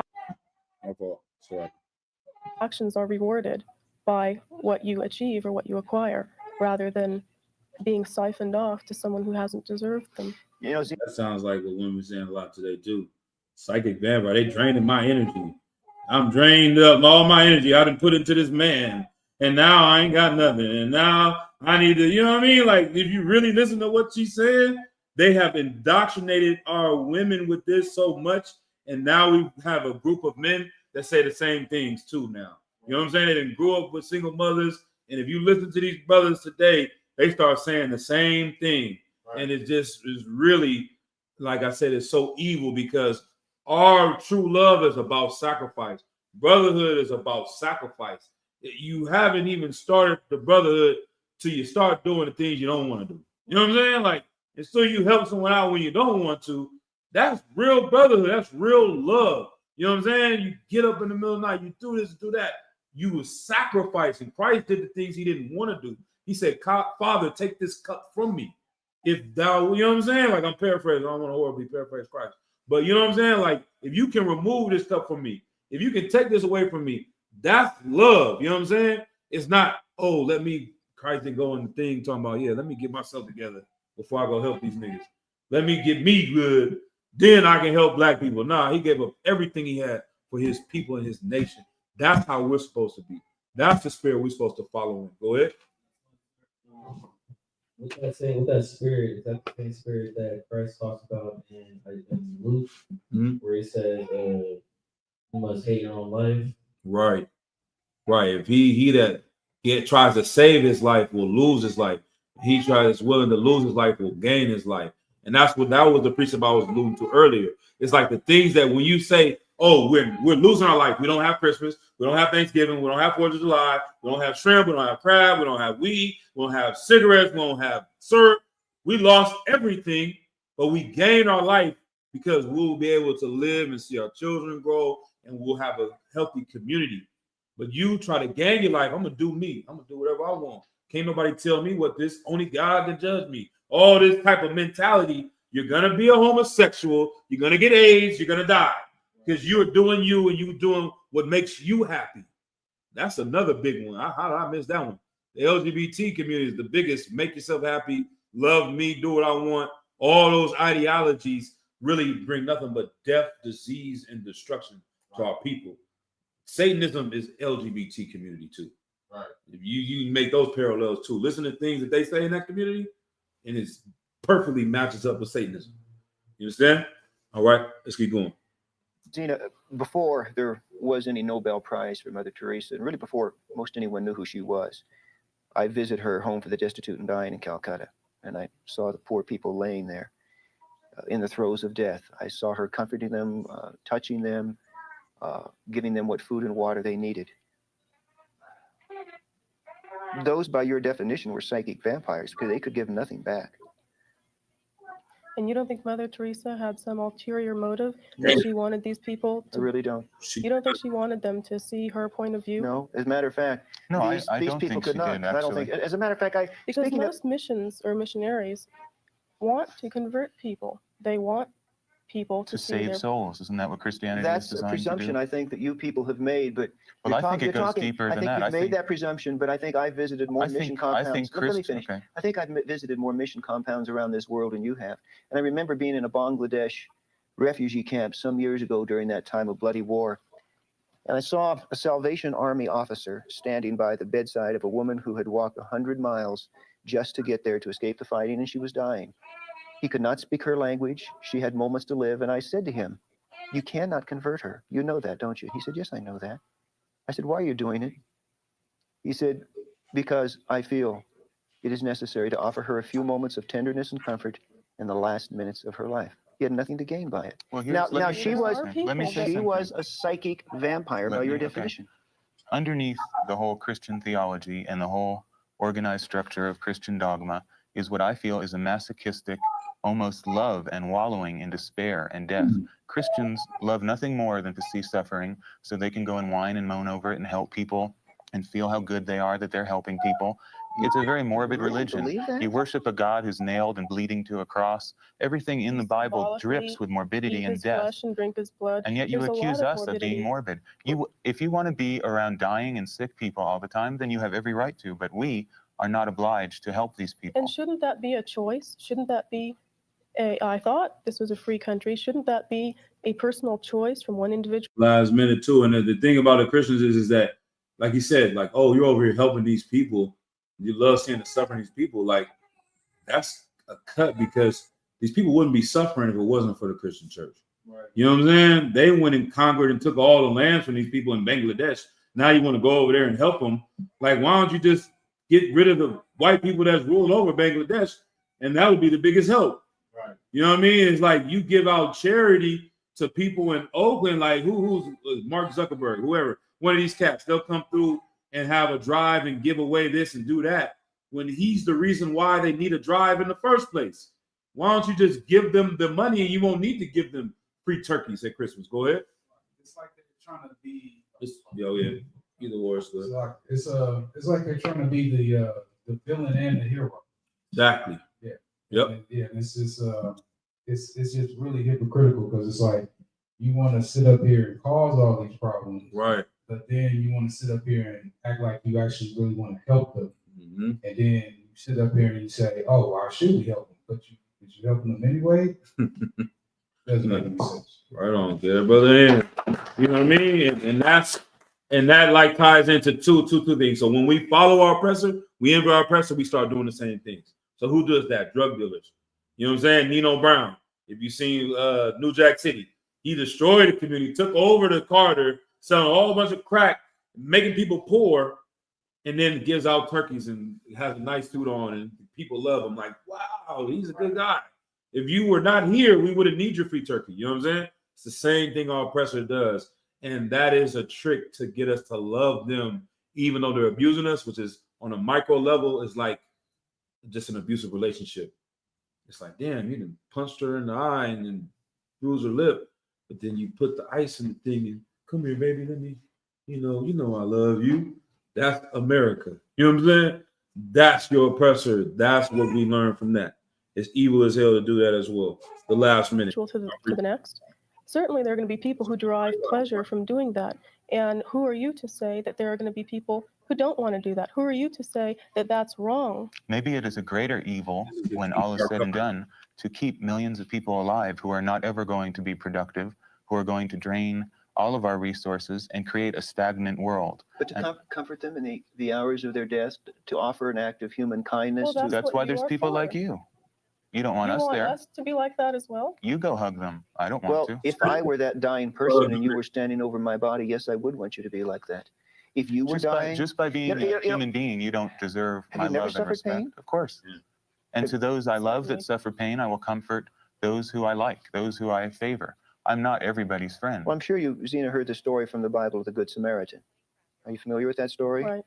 actions are rewarded by what you achieve or what you acquire, rather than being siphoned off to someone who hasn't deserved them. You know, that sounds like what women are saying a lot today too. Psychic vampire, they draining my energy. I'm drained up, all my energy I done put into this man, and now I ain't got nothing. And now I need to, you know what I mean? Like, if you really listen to what she's saying, they have indoctrinated our women with this so much, and now we have a group of men that say the same things too now. You know what I'm saying? They didn't grow up with single mothers, and if you listen to these brothers today, they start saying the same thing. Right. And it just is really, like I said, it's so evil because our true love is about sacrifice. Brotherhood is about sacrifice. You haven't even started the brotherhood till you start doing the things you don't want to do. You know what I'm saying? Like, and so you help someone out when you don't want to. That's real brotherhood. That's real love. You know what I'm saying? You get up in the middle of the night, you do this, do that. You were sacrificing. Christ did the things he didn't want to do. He said, Father, take this cup from me. If thou, you know what I'm saying? Like, I'm paraphrasing. I don't want to horribly paraphrase Christ. But you know what I'm saying? Like, if you can remove this cup from me, if you can take this away from me, that's love. You know what I'm saying? It's not, oh, let me, Christ didn't go in the thing talking about, yeah, let me get myself together before I go help these niggas. Let me get me good, then I can help black people. Nah, he gave up everything he had for his people and his nation. That's how we're supposed to be. That's the spirit we're supposed to follow in. Go ahead. With that spirit, is that the same spirit that Christ talks about in Luke, where he says, you must hate your own life? Right. Right. If he that tries to save his life will lose his life. He is willing to lose his life will gain his life. And that was the precept I was alluding to earlier. It's like the things that when you say, oh, we're losing our life. We don't have Christmas. We don't have Thanksgiving. We don't have 4th of July. We don't have shrimp. We don't have crab. We don't have weed. We don't have cigarettes. We don't have syrup. We lost everything, but we gained our life because we'll be able to live and see our children grow, and we'll have a healthy community. But you try to gain your life. I'm going to do me. I'm going to do whatever I want. Can't nobody tell me what this, only God can judge me. All this type of mentality, you're going to be a homosexual. You're going to get AIDS. You're going to die because you're doing you and you're doing what makes you happy. That's another big one. How did I miss that one? The LGBT community is the biggest. Make yourself happy. Love me. Do what I want. All those ideologies really bring nothing but death, disease, and destruction to our people. Satanism is LGBT community too. Right. If you make those parallels too. Listen to things that they say in that community, and it perfectly matches up with Satanism. You understand? All right, let's keep going. Zena, before there was any Nobel Prize for Mother Teresa, and really before most anyone knew who she was, I visited her home for the destitute and dying in Calcutta, and I saw the poor people laying there in the throes of death. I saw her comforting them, touching them, giving them what food and water they needed. Those, by your definition, were psychic vampires because they could give nothing back. And you don't think Mother Teresa had some ulterior motive that she wanted these people to? I really don't. You don't think she wanted them to see her point of view? No, as a matter of fact, these people think could she not. did, I don't think. As a matter of fact, because most missions or missionaries want to convert people. They want people To see save their souls. Isn't that what Christianity is That's a designed to presumption do? I think that you people have made, but Well, I think it you're goes talking, deeper I than think that. you've I made think that presumption, but I think I've visited more mission compounds. Let me finish. Okay. I think I've visited more mission compounds around this world than you have. And I remember being in a Bangladesh refugee camp some years ago during that time of bloody war. And I saw a Salvation Army officer standing by the bedside of a woman who had walked 100 miles just to get there to escape the fighting, and she was dying. He could not speak her language. She had moments to live. And I said to him, "You cannot convert her. You know that, don't you?" He said, "Yes, I know that." I said, "Why are you doing it?" He said, "Because I feel it is necessary to offer her a few moments of tenderness and comfort in the last minutes of her life." He had nothing to gain by it. Well, Now let me she say was something. Let me say she something. was a psychic vampire by your definition. Underneath the whole Christian theology and the whole organized structure of Christian dogma is what I feel is a masochistic, almost love and wallowing in despair and death. Christians love nothing more than to see suffering so they can go and whine and moan over it and help people and feel how good they are that they're helping people. It's a very morbid religion. You worship a God who's nailed and bleeding to a cross. Everything in the Bible drips with morbidity and death. Flesh and drink his blood. And yet you There's a accuse lot of us of being morbid. If you want to be around dying and sick people all the time, then you have every right to. But we are not obliged to help these people. And shouldn't that be a choice? Shouldn't that be I thought this was a free country. Shouldn't that be a personal choice from one individual? Last minute too. And the thing about the Christians is that, like he said, like, oh, you're over here helping these people. You love seeing the suffering of these people. Like, that's a cut, because these people wouldn't be suffering if it wasn't for the Christian church. Right. You know what I'm saying? They went and conquered and took all the lands from these people in Bangladesh. Now you want to go over there and help them. Like, why don't you just get rid of the white people that's ruling over Bangladesh? And that would be the biggest help. Right. You know what I mean? It's like you give out charity to people in Oakland, like who's Mark Zuckerberg, whoever, one of these cats, they'll come through and have a drive and give away this and do that, when he's the reason why they need a drive in the first place. Why don't you just give them the money and you won't need to give them free turkeys at Christmas? Go ahead. It's like they're trying to be. Yeah. Either or. It's like they're trying to be the villain and the hero. Exactly. Yeah. Yep. And it's just it's just really hypocritical, because it's like you want to sit up here and cause all these problems, right? But then you want to sit up here and act like you actually really want to help them, and then you sit up here and you say, "Oh, why should we help them?" But you helping them anyway. Doesn't make any sense. Right on, good brother. You know what I mean? And that like ties into two things. So when we follow our oppressor, we envy our oppressor, we start doing the same things. So who does that? Drug dealers. You know what I'm saying? Nino Brown. If you seen New Jack City, he destroyed the community, took over the Carter, selling a whole bunch of crack, making people poor, and then gives out turkeys and has a nice suit on, and people love him. Like, wow, he's a good guy. If you were not here, we wouldn't need your free turkey. You know what I'm saying? It's the same thing our oppressor does. And that is a trick to get us to love them, even though they're abusing us, which is on a micro level, is like just an abusive relationship. It's like, damn, you done punched her in the eye and then bruised her lip. But then you put the ice in the thing and come here, baby, let me, you know I love you. That's America. You know what I'm saying? That's your oppressor. That's what we learn from that. It's evil as hell to do that as well. The last minute. To the next. Certainly there are going to be people who derive pleasure from doing that. And who are you to say that there are going to be people who don't want to do that? Who are you to say that that's wrong? Maybe it is a greater evil, when all is said and done, to keep millions of people alive who are not ever going to be productive, who are going to drain all of our resources and create a stagnant world. But to comfort them in the hours of their death, to offer an act of human kindness. Well, that's why there's people like you. You don't want us there. You want us to be like that as well? You go hug them. I don't want to. Well, if I were that dying person and you were standing over my body, yes, I would want you to be like that. If you were dying, just by being a human being, you don't deserve my love and respect. Pain? Of course. Yeah. And to those I love that suffer pain, I will comfort those who I like, those who I favor. I'm not everybody's friend. Well, I'm sure you, Zena, heard the story from the Bible of the Good Samaritan. Are you familiar with that story? Right.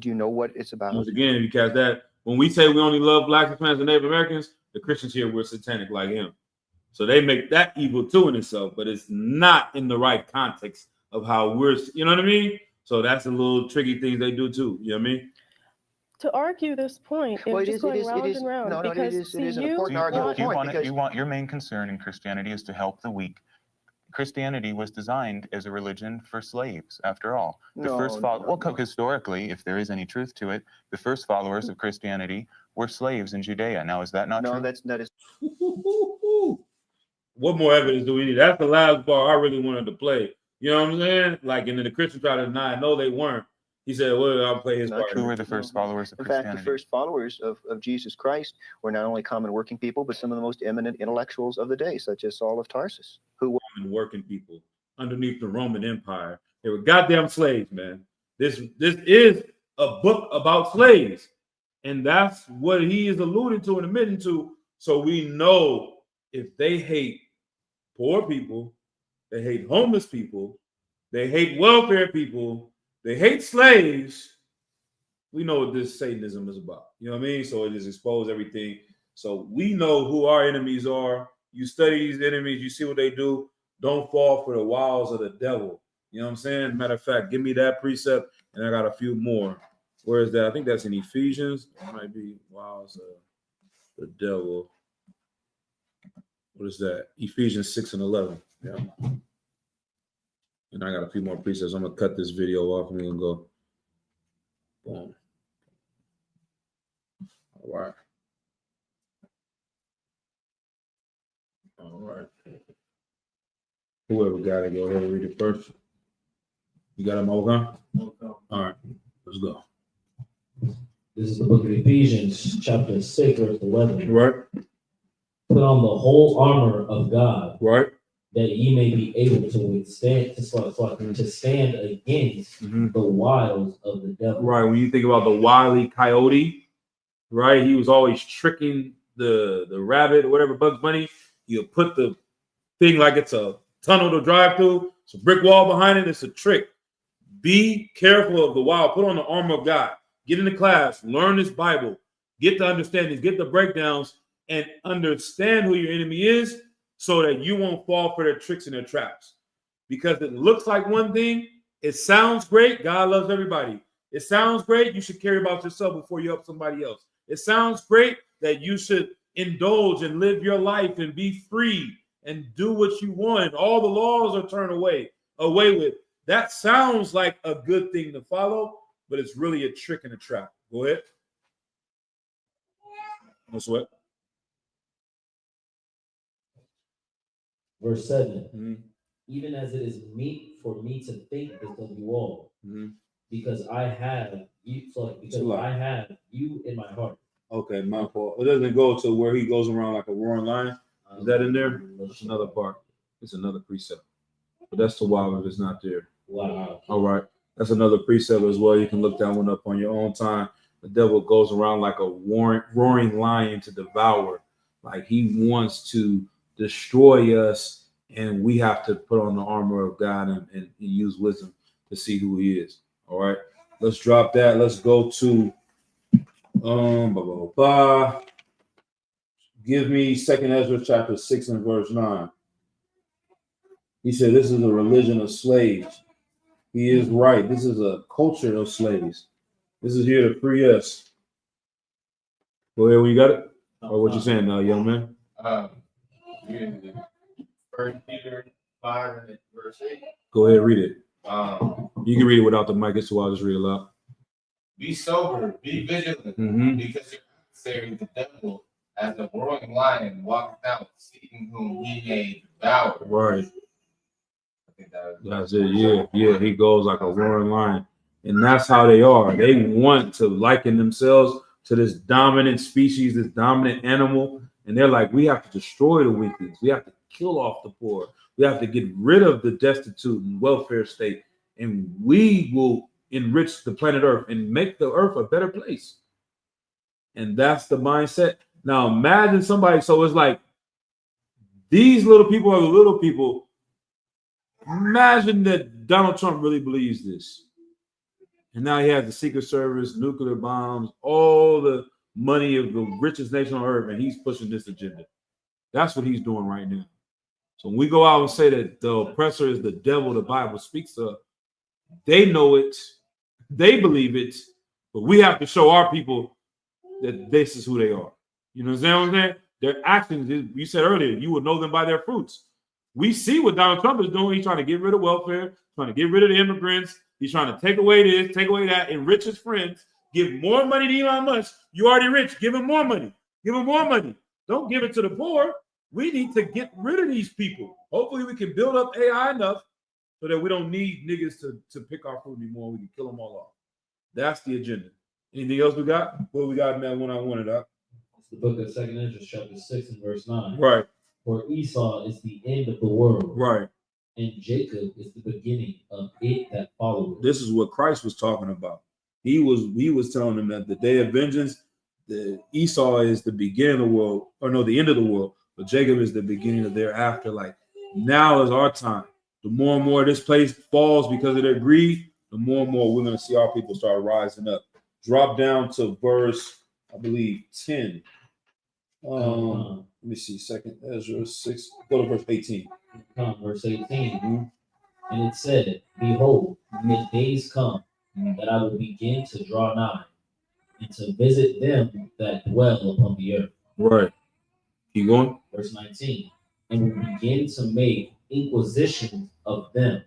Do you know what it's about? Once again, because that when we say we only love Blacks, Hispanics, and Native Americans, the Christians here were satanic like him. So they make that evil too in itself, but it's not in the right context of how we're, you know what I mean? So that's a little tricky thing they do too. You know what I mean? to argue this point, Well, we're it just is, going round and round. no, because it see, is an you important So argument you point want it, because you want your main concern in Christianity is to help the weak. Christianity was designed as a religion for slaves, after all. Historically, if there is any truth to it, the first followers of Christianity were slaves in Judea. Now, is that not no, true? that is What more evidence do we need? That's the last bar I really wanted to play. You know what I'm saying? Like, and then the Christian tried to deny. No, they weren't. He said, "Well, I'll play his Not part." Who were the first followers of in fact, Christianity? the first followers of Jesus Christ were not only common working people, but some of the most eminent intellectuals of the day, such as Saul of Tarsus, who were And working people underneath the Roman Empire. They were goddamn slaves, man. This is a book about slaves, and that's what he is alluding to and admitting to. So we know if they hate poor people, they hate homeless people, they hate welfare people, they hate slaves. We know what this Satanism is about. You know what I mean? So it just exposed everything. So we know who our enemies are. You study these enemies, you see what they do. Don't fall for the wiles of the devil. You know what I'm saying? Matter of fact, give me that precept, and I got a few more. Where is that? I think that's in Ephesians. It might be wiles of the devil. What is that? Ephesians 6 and 11. Yeah. And I got a few more precepts. I'm gonna cut this video off and we're gonna go. Boom. All right. All right. Whoever got it, go ahead and read it first. You got it, Morgan? All right, let's go. This is the book of Ephesians, chapter 6, verse 11. Right, Put on the whole armor of God, right. that ye may be able to withstand, to stand against the wiles of the devil. Right. When you think about the wily coyote, right? He was always tricking the rabbit or whatever, Bugs Bunny. You put the thing like it's a tunnel to drive through. It's a brick wall behind it. It's a trick. Be careful of the wild. Put on the armor of God. Get into class. Learn this Bible. Get the understandings. Get the breakdowns, and understand who your enemy is, so that you won't fall for their tricks and their traps. Because it looks like one thing. It sounds great. God loves everybody. It sounds great. You should care about yourself before you help somebody else. It sounds great that you should indulge and live your life and be free and do what you want. All the laws are turned away with. That sounds like a good thing to follow, but it's really a trick and a trap. Go ahead. No sweat. Verse 7. Mm-hmm. Even as it is meet for me to think this of you all, Mm-hmm. because I have you in my heart. Okay, my fault. It doesn't go to where he goes around like a roaring lion. Is that in there? That's another part. It's another precept. But that's the wild if it's not there. Wow. All right. That's another precept as well. You can look that one up on your own time. The devil goes around like a roaring lion to devour. Like he wants to destroy us, and we have to put on the armor of God and use wisdom to see who he is. All right. Let's drop that. Let's go to Give me 2nd Ezra chapter 6 and verse 9. He said, this is a religion of slaves. He is right. This is a culture of slaves. This is here to free us. Go ahead when you got it. Or what you saying now, young man? First Peter 5 and verse 8. Go ahead, read it. You can read it without the mic, so I'll just read it loud. Be sober, be vigilant, because your adversary, the devil, as a roaring lion, walketh out, seeking whom he may devour. Right. I think That's it. Yeah. He goes like a roaring lion. And that's how they are. They want to liken themselves to this dominant species, this dominant animal. And they're like, we have to destroy the weaklings. We have to kill off the poor. We have to get rid of the destitute and welfare state. And we will enrich the planet Earth and make the Earth a better place. And that's the mindset. Now imagine somebody, so it's like these little people are the little people. Imagine that Donald Trump really believes this. And now he has the Secret Service, nuclear bombs, all the money of the richest nation on earth, and he's pushing this agenda. That's what he's doing right now. So when we go out and say that the oppressor is the devil the Bible speaks of, they know it, they believe it, But we have to show our people that this is who they are. You know what I'm saying? Their actions, you said earlier, you will know them by their fruits. We see what Donald Trump is doing. He's trying to get rid of welfare, trying to get rid of the immigrants. He's trying to take away this, take away that, enrich his friends, give more money to Elon Musk. You already rich. Give him more money. Give him more money. Don't give it to the poor. We need to get rid of these people. Hopefully we can build up AI enough so that we don't need niggas to pick our food anymore. We can kill them all off. That's the agenda. Anything else we got? What we got in that one I wanted up? It's the book of 2nd Ezra, chapter 6 and verse 9. Right. For Esau is the end of the world. Right. And Jacob is the beginning of it that followeth. This is what Christ was talking about. He was telling them that the day of vengeance, the Esau is the beginning of the world, or no, the end of the world, but Jacob is the beginning of thereafter. Like now is our time. The more and more this place falls because of their greed, the more and more we're going to see our people start rising up. Drop down to verse, I believe, 10. Let me see, 2nd Ezra 6. Go to verse 18. Verse 18. And it said, Behold, the days come that I will begin to draw nigh and to visit them that dwell upon the earth. Right. Keep going. Verse 19. And will begin to make inquisition of them.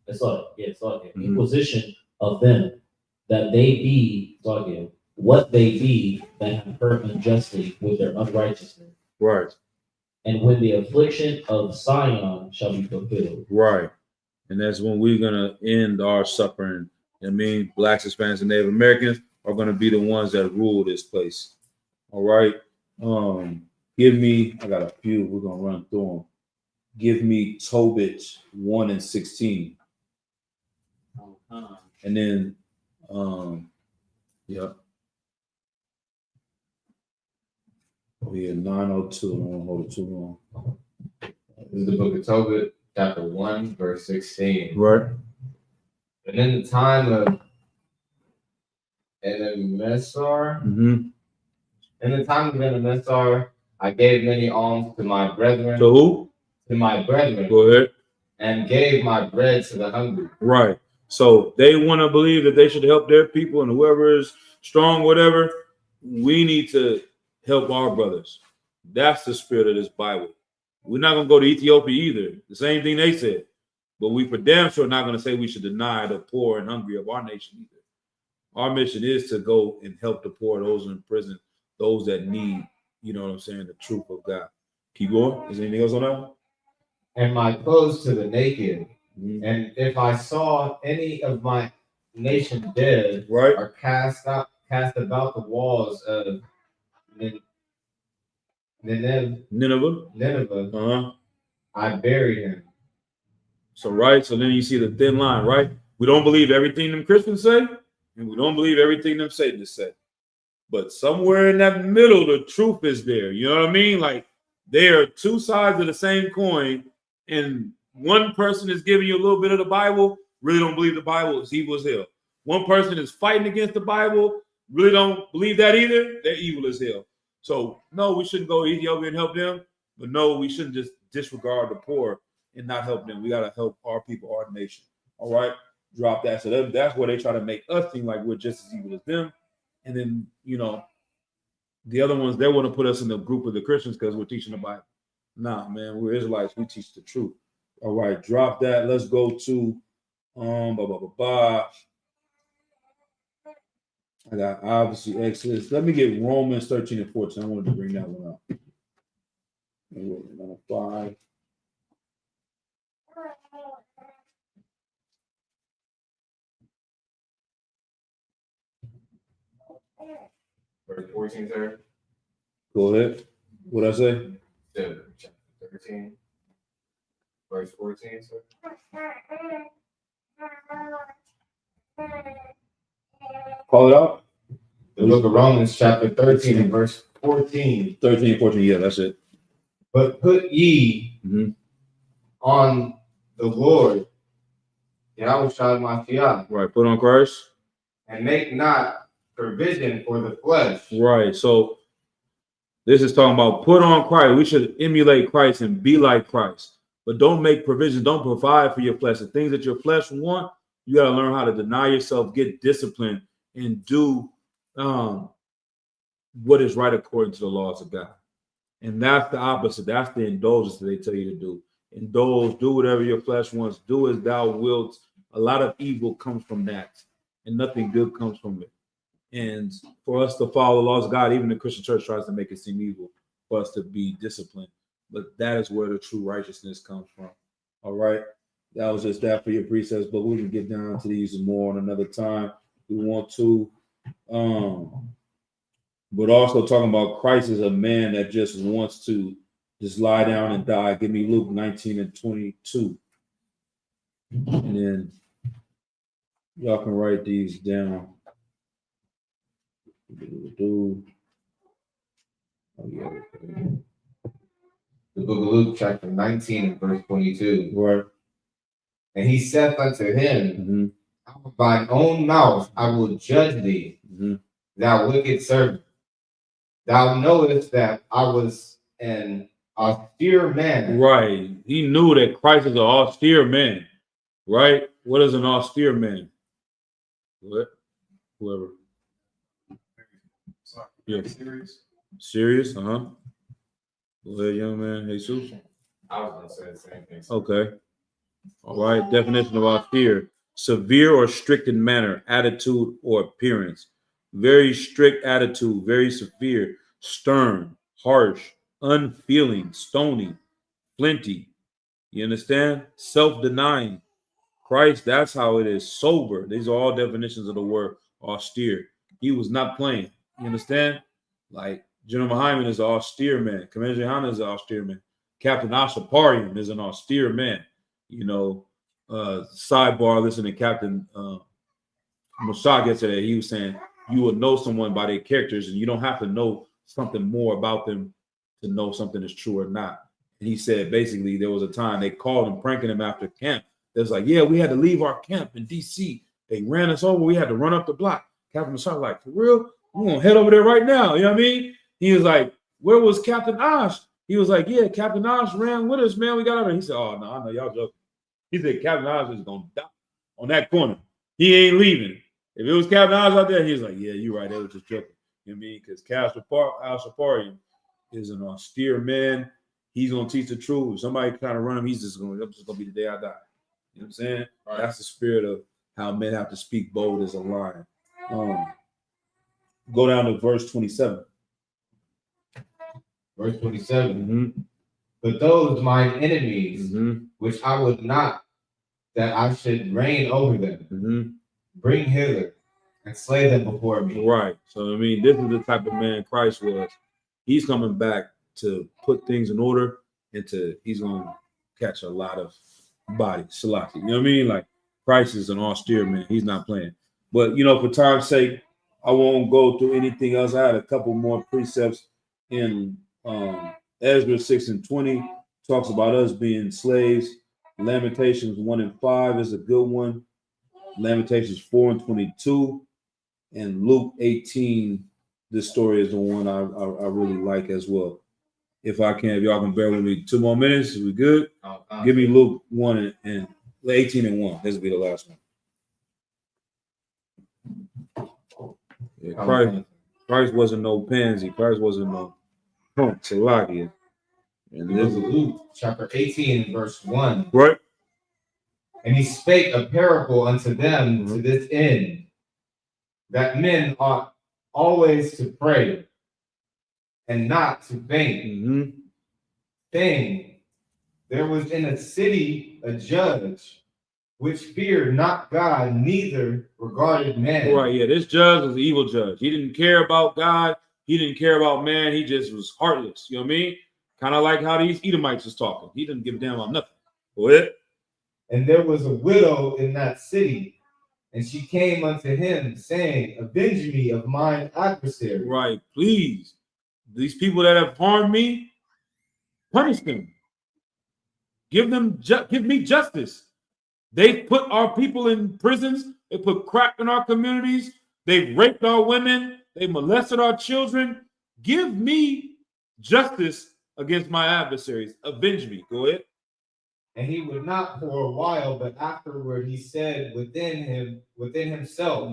Inquisition of them, that they be, what they be that have hurt unjustly with their unrighteousness. Right. And when the affliction of Sion shall be fulfilled. Right. And that's when we're going to end our suffering. I mean, blacks, Hispanics, and Native Americans are going to be the ones that rule this place. All right. Give me, I got a few. We're going to run through them. Give me Tobit 1 and 16. And then, yep. Oh, yeah, 902. I don't want to hold it too long. This is the book of Tobit, chapter 1, verse 16. Right. And in the time of Enemessar, in the time of Enemessar, I gave many alms to my brethren. To who? To my brethren. Go ahead. And gave my bread to the hungry. Right. So they want to believe that they should help their people, and whoever is strong, whatever, we need to help our brothers. That's the spirit of this Bible. We're not going to go to Ethiopia either. The same thing they said. But we for damn sure not going to say we should deny the poor and hungry of our nation either. Our mission is to go and help the poor, those in prison, those that need, you know what I'm saying, the truth of God. Keep going. Is there anything else on that one? And my clothes to the naked. And if I saw any of my nation dead, right, or cast about the walls of Nineveh, I buried him. So right, so then you see the thin line, right? We don't believe everything them Christians say, and we don't believe everything them Satanists say. But somewhere in that middle, the truth is there. You know what I mean? Like they are two sides of the same coin, and one person is giving you a little bit of the Bible, really don't believe the Bible is evil as hell. One person is fighting against the Bible, really don't believe that either, they're evil as hell. So no, we shouldn't go to Ethiopia and help them, but no, we shouldn't just disregard the poor and not help them. We got to help our people, our nation. All right, drop that. So that's where they try to make us seem like we're just as evil as them. And then, you know, the other ones, they want to put us in the group of the Christians because we're teaching the Bible. Nah, man, we're Israelites. We teach the truth. All right, drop that. Let's go to I got obviously Exodus. Let me get Romans 13 and 14. I wanted to bring that one up. Number 5. Verse 14, sir. Go ahead. What'd I say? Chapter 13. Verse 14, sir. Call it out. The book of Romans, chapter 13, and verse 14. 13 and 14, yeah, that's it. But put ye on the Lord, Yahushua Mashiach. Right, put on Christ. And make not provision for the flesh. Right, so this is talking about put on Christ. We should emulate Christ and be like Christ. But don't make provisions. Don't provide for your flesh. The things that your flesh want, you got to learn how to deny yourself, get disciplined, and do what is right according to the laws of God. And that's the opposite. That's the indulgence that they tell you to do. Indulge, do whatever your flesh wants, do as thou wilt. A lot of evil comes from that, and nothing good comes from it. And for us to follow the laws of God, even the Christian church tries to make it seem evil for us to be disciplined. But that is where the true righteousness comes from. All right. That was just that for your precepts, but we can get down to these more on another time. We want to. But also talking about Christ as a man that just wants to just lie down and die. Give me Luke 19 and 22. And then y'all can write these down. Oh, yeah. The book of Luke, chapter 19, and verse 22. Right. And he saith unto him, Out of thine own mouth I will judge thee, thou wicked servant. Thou knowest that I was an austere man. Right. He knew that Christ is an austere man. Right? What is an austere man? What? Whoever. Yeah. Serious? Uh-huh. Go ahead, young man. Jesus. I was going to say the same thing. Okay. All right. Definition of austere. Severe or strict in manner, attitude, or appearance. Very strict attitude, very severe, stern, harsh, unfeeling, stony, flinty. You understand? Self-denying. Christ, that's how it is. Sober. These are all definitions of the word austere. He was not playing. You understand? Like General Hyman is an austere man. Commander Johanna is an austere man. Captain Ashaparian is an austere man. You know, sidebar, listen to Captain Mashak yesterday. He was saying you will know someone by their characters, and you don't have to know something more about them to know something is true or not. And he said basically there was a time they called him, pranking him after camp. It was like, yeah, we had to leave our camp in DC. They ran us over. We had to run up the block. Captain Mashak like, for real? We're gonna head over there right now. You know what I mean? He was like, where was Captain Osh? He was like, yeah, Captain Osh ran with us, man. We got over there. He said, oh no, I know y'all joking. He said Captain Osh is gonna die on that corner. He ain't leaving. If it was Captain Osh out there, he was like, yeah, you're right. They were just joking. You know what I mean? Because Al-Shaparian is an austere man. He's gonna teach the truth. If somebody kind of run him, that's just gonna be the day I die. You know what I'm saying? Right. That's the spirit of how men have to speak bold as a lion. Go down to verse 27. Verse 27. But those mine enemies, which I would not that I should reign over them, bring hither and slay them before me. Right. So, I mean, this is the type of man Christ was. He's coming back to put things in order and he's going to catch a lot of bodies. Salaki. You know what I mean? Like, Christ is an austere man. He's not playing. But, you know, for time's sake, I won't go through anything else. I had a couple more precepts in Ezra 6 and 20. Talks about us being slaves. Lamentations 1 and 5 is a good one. Lamentations 4 and 22. And Luke 18, this story is the one I really like as well. If I can, if y'all can bear with me 2 more minutes, is we good? Give me Luke 1 and 18 and 1. This will be the last one. Yeah, Christ wasn't no pansy. Christ wasn't no Salakia. And this is Luke chapter 18, verse 1. Right. And he spake a parable unto them to this end, that men ought always to pray and not to faint. Saying, there was in a city a judge which feared not God, neither regarded man. Right, yeah. This judge was an evil judge. He didn't care about God. He didn't care about man. He just was heartless. You know what I mean? Kind of like how these Edomites was talking. He didn't give a damn about nothing. Go ahead. And there was a widow in that city, and she came unto him, saying, avenge me of mine adversary. Right, please. These people that have harmed me, punish them. Give me justice. They put our people in prisons. They put crack in our communities. They raped our women. They molested our children. Give me justice against my adversaries. Avenge me. Go ahead. And he would not for a while, but afterward he said within himself,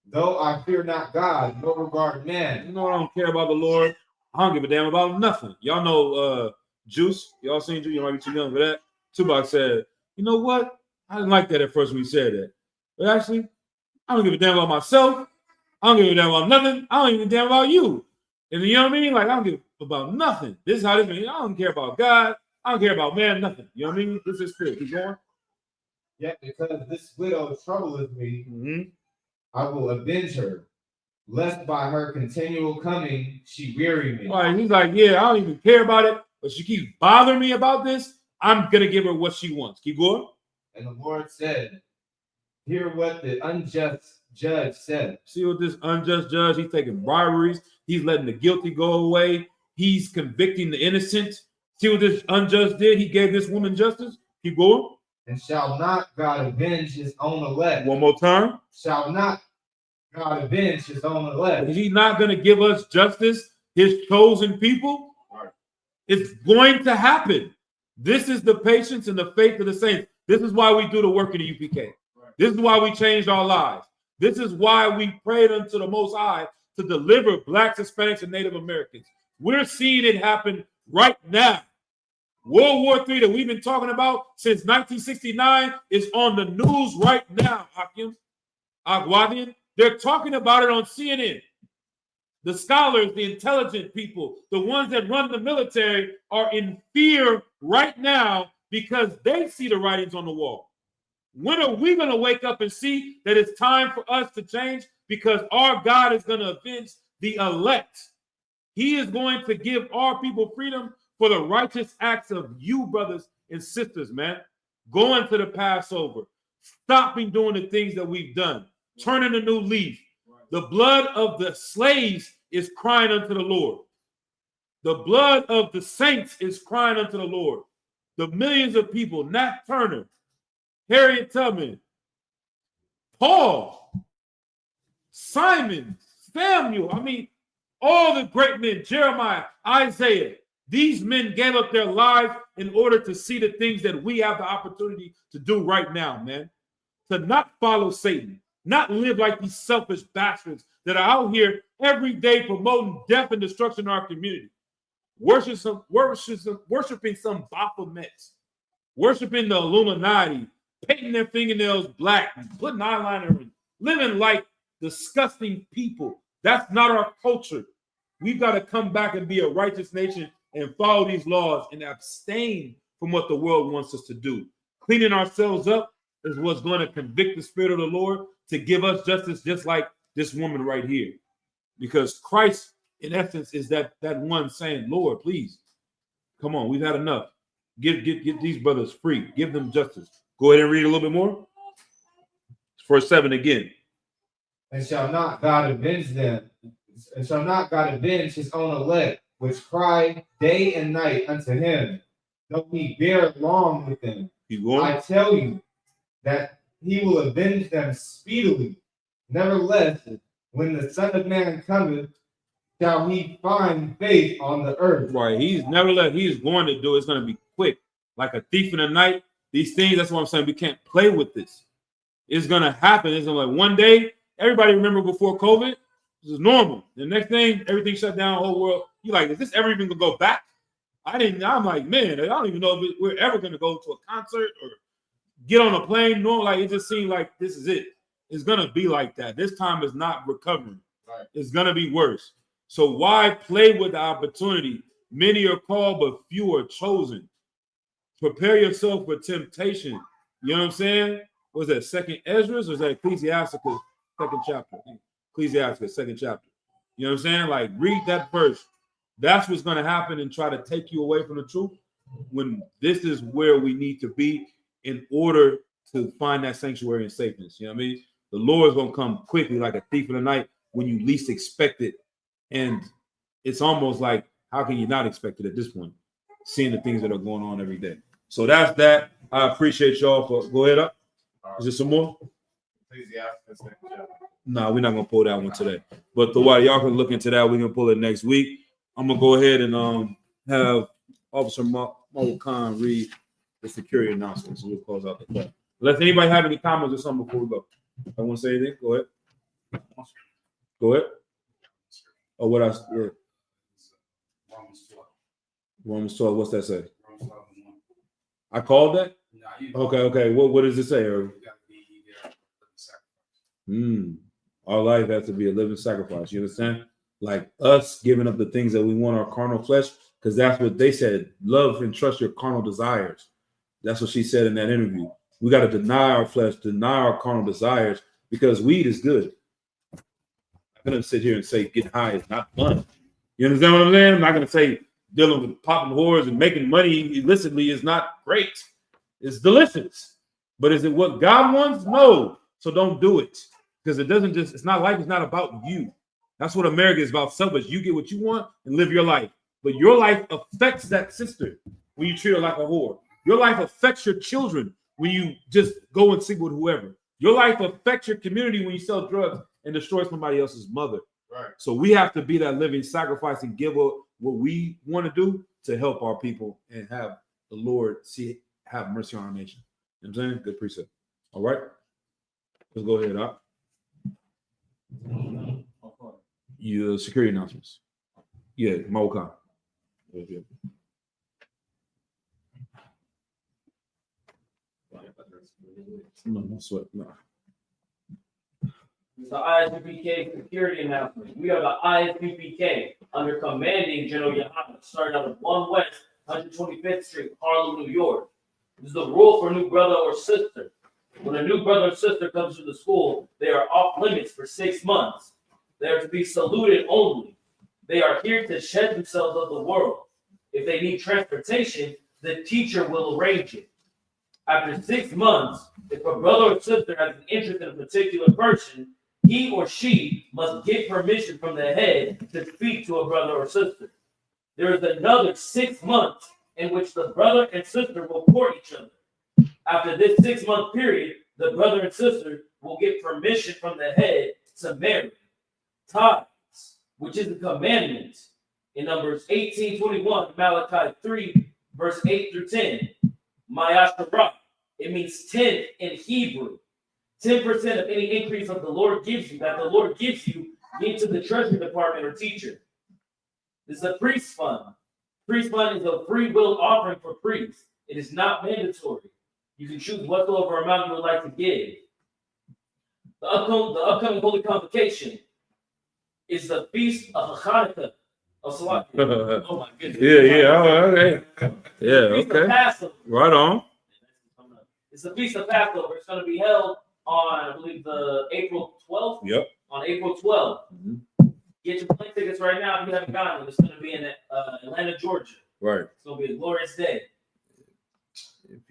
though I fear not God, nor regard You man. know, I don't care about the Lord. I don't give a damn about nothing. Y'all know Juice. Y'all seen Juice? You might be too young for that. Tupac said, you know what? I didn't like that at first when he said that. But actually, I don't give a damn about myself. I don't give a damn about nothing. I don't even damn about you. And you know what I mean? Like, I don't give about nothing. This is how this means. I don't care about God. I don't care about man, nothing. You know what I mean? This is spirit. Keep going. Yet because this widow troubleth me, Mm-hmm. I will avenge her, lest by her continual coming she weary me. All right, he's like, yeah, I don't even care about it, but she keeps bothering me about this. I'm gonna give her what she wants. Keep going. And the Lord said, hear what the unjust judge said. See what this unjust judge, he's taking briberies, he's letting the guilty go away, he's convicting the innocent. See what this unjust did? He gave this woman justice. Keep going. And shall not God avenge his own elect? One more time. Shall not God avenge his own elect? Is he not going to give us justice, his chosen people? It's going to happen. This is the patience and the faith of the saints. This is why we do the work in the UPK. This is why we changed our lives. This is why we prayed unto the Most High to deliver Blacks, Hispanics, and Native Americans. We're seeing it happen right now. World War III that we've been talking about since 1969 is on the news right now, Hakim, Agwadian. They're talking about it on CNN. The scholars, the intelligent people, the ones that run the military are in fear right now because they see the writings on the wall. When are we going to wake up and see that it's time for us to change? Because our God is going to avenge the elect. He is going to give our people freedom for the righteous acts of you, brothers and sisters, man. Going to the Passover, stopping doing the things that we've done, turning a new leaf. The blood of the slaves is crying unto the Lord. The blood of the saints is crying unto the Lord. The millions of people, Nat Turner, Harriet Tubman, Paul, Simon, Samuel, I mean, all the great men, Jeremiah, Isaiah, these men gave up their lives in order to see the things that we have the opportunity to do right now, man. To not follow Satan, not live like these selfish bastards that are out here every day promoting death and destruction in our community. Worshiping some Baphomets, worshiping the Illuminati, painting their fingernails black, and putting eyeliner in, living like disgusting people. That's not our culture. We've got to come back and be a righteous nation and follow these laws and abstain from what the world wants us to do. Cleaning ourselves up is what's going to convict the Spirit of the Lord to give us justice, just like this woman right here. Because Christ, in essence, is that one saying, Lord, please, come on, we've had enough. Get these brothers free. Give them justice. Go ahead and read a little bit more. Verse 7 again. And shall not God avenge them? And shall not God avenge his own elect, which cry day and night unto him, though he bear long with them? Keep going. I tell you that he will avenge them speedily. Nevertheless, when the Son of Man cometh, shall he find faith on the earth? Right. He's going to do it. It's going to be quick, like a thief in the night. These things, that's what I'm saying. We can't play with this. It's going to happen. It's going to like one day, everybody remember before COVID, this is normal. The next thing, everything shut down, whole world. You're like, is this ever even going to go back? I'm like, man, I don't even know if we're ever going to go to a concert or get on a plane. No, like it just seemed like this is it. It's going to be like that. This time is not recovering. Right. It's going to be worse. So why play with the opportunity? Many are called, but few are chosen. Prepare yourself for temptation. You know what I'm saying? Was that second Ezra or is that Ecclesiasticus second chapter? Ecclesiasticus second chapter. You know what I'm saying? Like read that verse. That's what's going to happen and try to take you away from the truth when this is where we need to be in order to find that sanctuary and safeness. You know what I mean? The Lord's going to come quickly like a thief in the night when you least expect it. And it's almost like, how can you not expect it at this point? Seeing the things that are going on every day. So that's that. I appreciate y'all for go ahead up. Is there some more? No, we're not gonna pull that one today. But the while y'all can look into that, we're gonna pull it next week. I'm gonna go ahead and have Officer Mo Khan read the security announcements. So we'll close out the call. Unless anybody have any comments or something before we go. I want to say anything, go ahead. Go ahead. Oh, what Romans 12. Romans 12, what's that say? Romans 12 and 1. I called that? Nah, you Okay. What does it say? You gotta be there for the sacrifice. Our life has to be a living sacrifice. You understand? Like us giving up the things that we want, our carnal flesh, because that's what they said. Love and trust your carnal desires. That's what she said in that interview. We got to deny our flesh, deny our carnal desires, because weed is good. I'm gonna sit here and say getting high is not fun. You understand what I'm saying? I'm not gonna say dealing with popping whores and making money illicitly is not great. It's delicious. But is it what God wants? No. So don't do it. Because it doesn't just, it's not life, it's not about you. That's what America is about, selfish. You get what you want and live your life. But your life affects that sister when you treat her like a whore. Your life affects your children when you just go and sleep with whoever. Your life affects your community when you sell drugs and destroy somebody else's mother. Right. So we have to be that living sacrifice and give up what we want to do to help our people and have the Lord have mercy on our nation. You know what I'm saying? Good precept. All right. Let's go ahead, Doc. Your security announcements. Yeah, Mokan. Yeah. No sweat. No. The ISUPK security announcement. We are the ISUPK under commanding General Yohana, starting out of 1 West 125th Street, Harlem, New York. This is the rule for a new brother or sister. When a new brother or sister comes to the school, they are off limits for 6 months. They are to be saluted only. They are here to shed themselves of the world. If they need transportation, the teacher will arrange it. After 6 months, if a brother or sister has an interest in a particular person, he or she must get permission from the head to speak to a brother or sister. There is another 6 months in which the brother and sister will court each other. After this 6-month period, the brother and sister will get permission from the head to marry. Tithes, which is the commandment in Numbers 18:21, Malachi 3, verse 8 through 10. Ma'asharah, it means 10 in Hebrew. 10% of any increase that the Lord gives you, into the treasury department or teacher. This is a priest fund. Priest fund is a free will offering for priests. It is not mandatory. You can choose whatsoever amount you would like to give. The upcoming holy convocation is the feast of Hanukkah of Salakia. Oh my goodness. Yeah. Oh, okay. Yeah. Feast of Okay. Passover. Right on. It's the Feast of Passover. It's going to be held on, I believe, the April 12th. Yep. On April 12th. Mhm. Get your plane tickets right now if you haven't gotten them. It's going to be in Atlanta, Georgia. Right. It's going to be a glorious day. If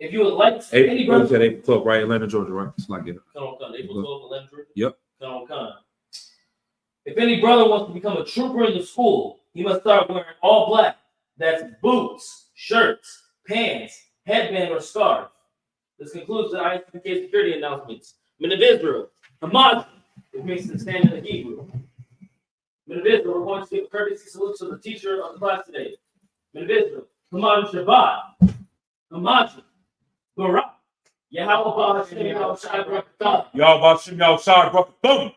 If you would like to, April, any you brother, said April 12th, right? Atlanta, Georgia, right? It's not good. April 12th, Atlanta, Georgia. Yep. If any brother wants to become a trooper in the school, he must start wearing all black. That's boots, shirts, pants, headband, or scarf. This concludes the ISPK security announcements. Men of Israel, Hamas, which means to stand in the Hebrew. Men of Israel, we're going to give a courtesy salute to the teacher of the class today. Men of Israel, Hamas Shabbat, Hamas Barak, Yahweh Hashem Yahushai Barakatah. Y'all about to y'all sorry, bro. Boom.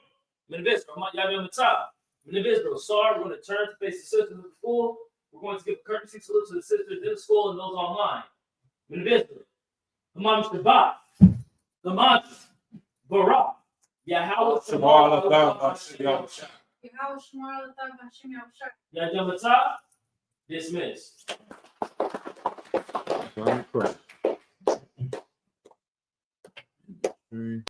Men of Israel, Yahweh Matah. Men of Israel, sorry, we're going to turn to face the sisters of the school. We're going to give a courtesy salute to the sisters in the school and those online. Men of Israel, Hamas Shabbat, Hamas Barak, Yahweh Yahweh Shemar Latah Hashem Yahushua. Yahweh Matah. Dismissed. Correct.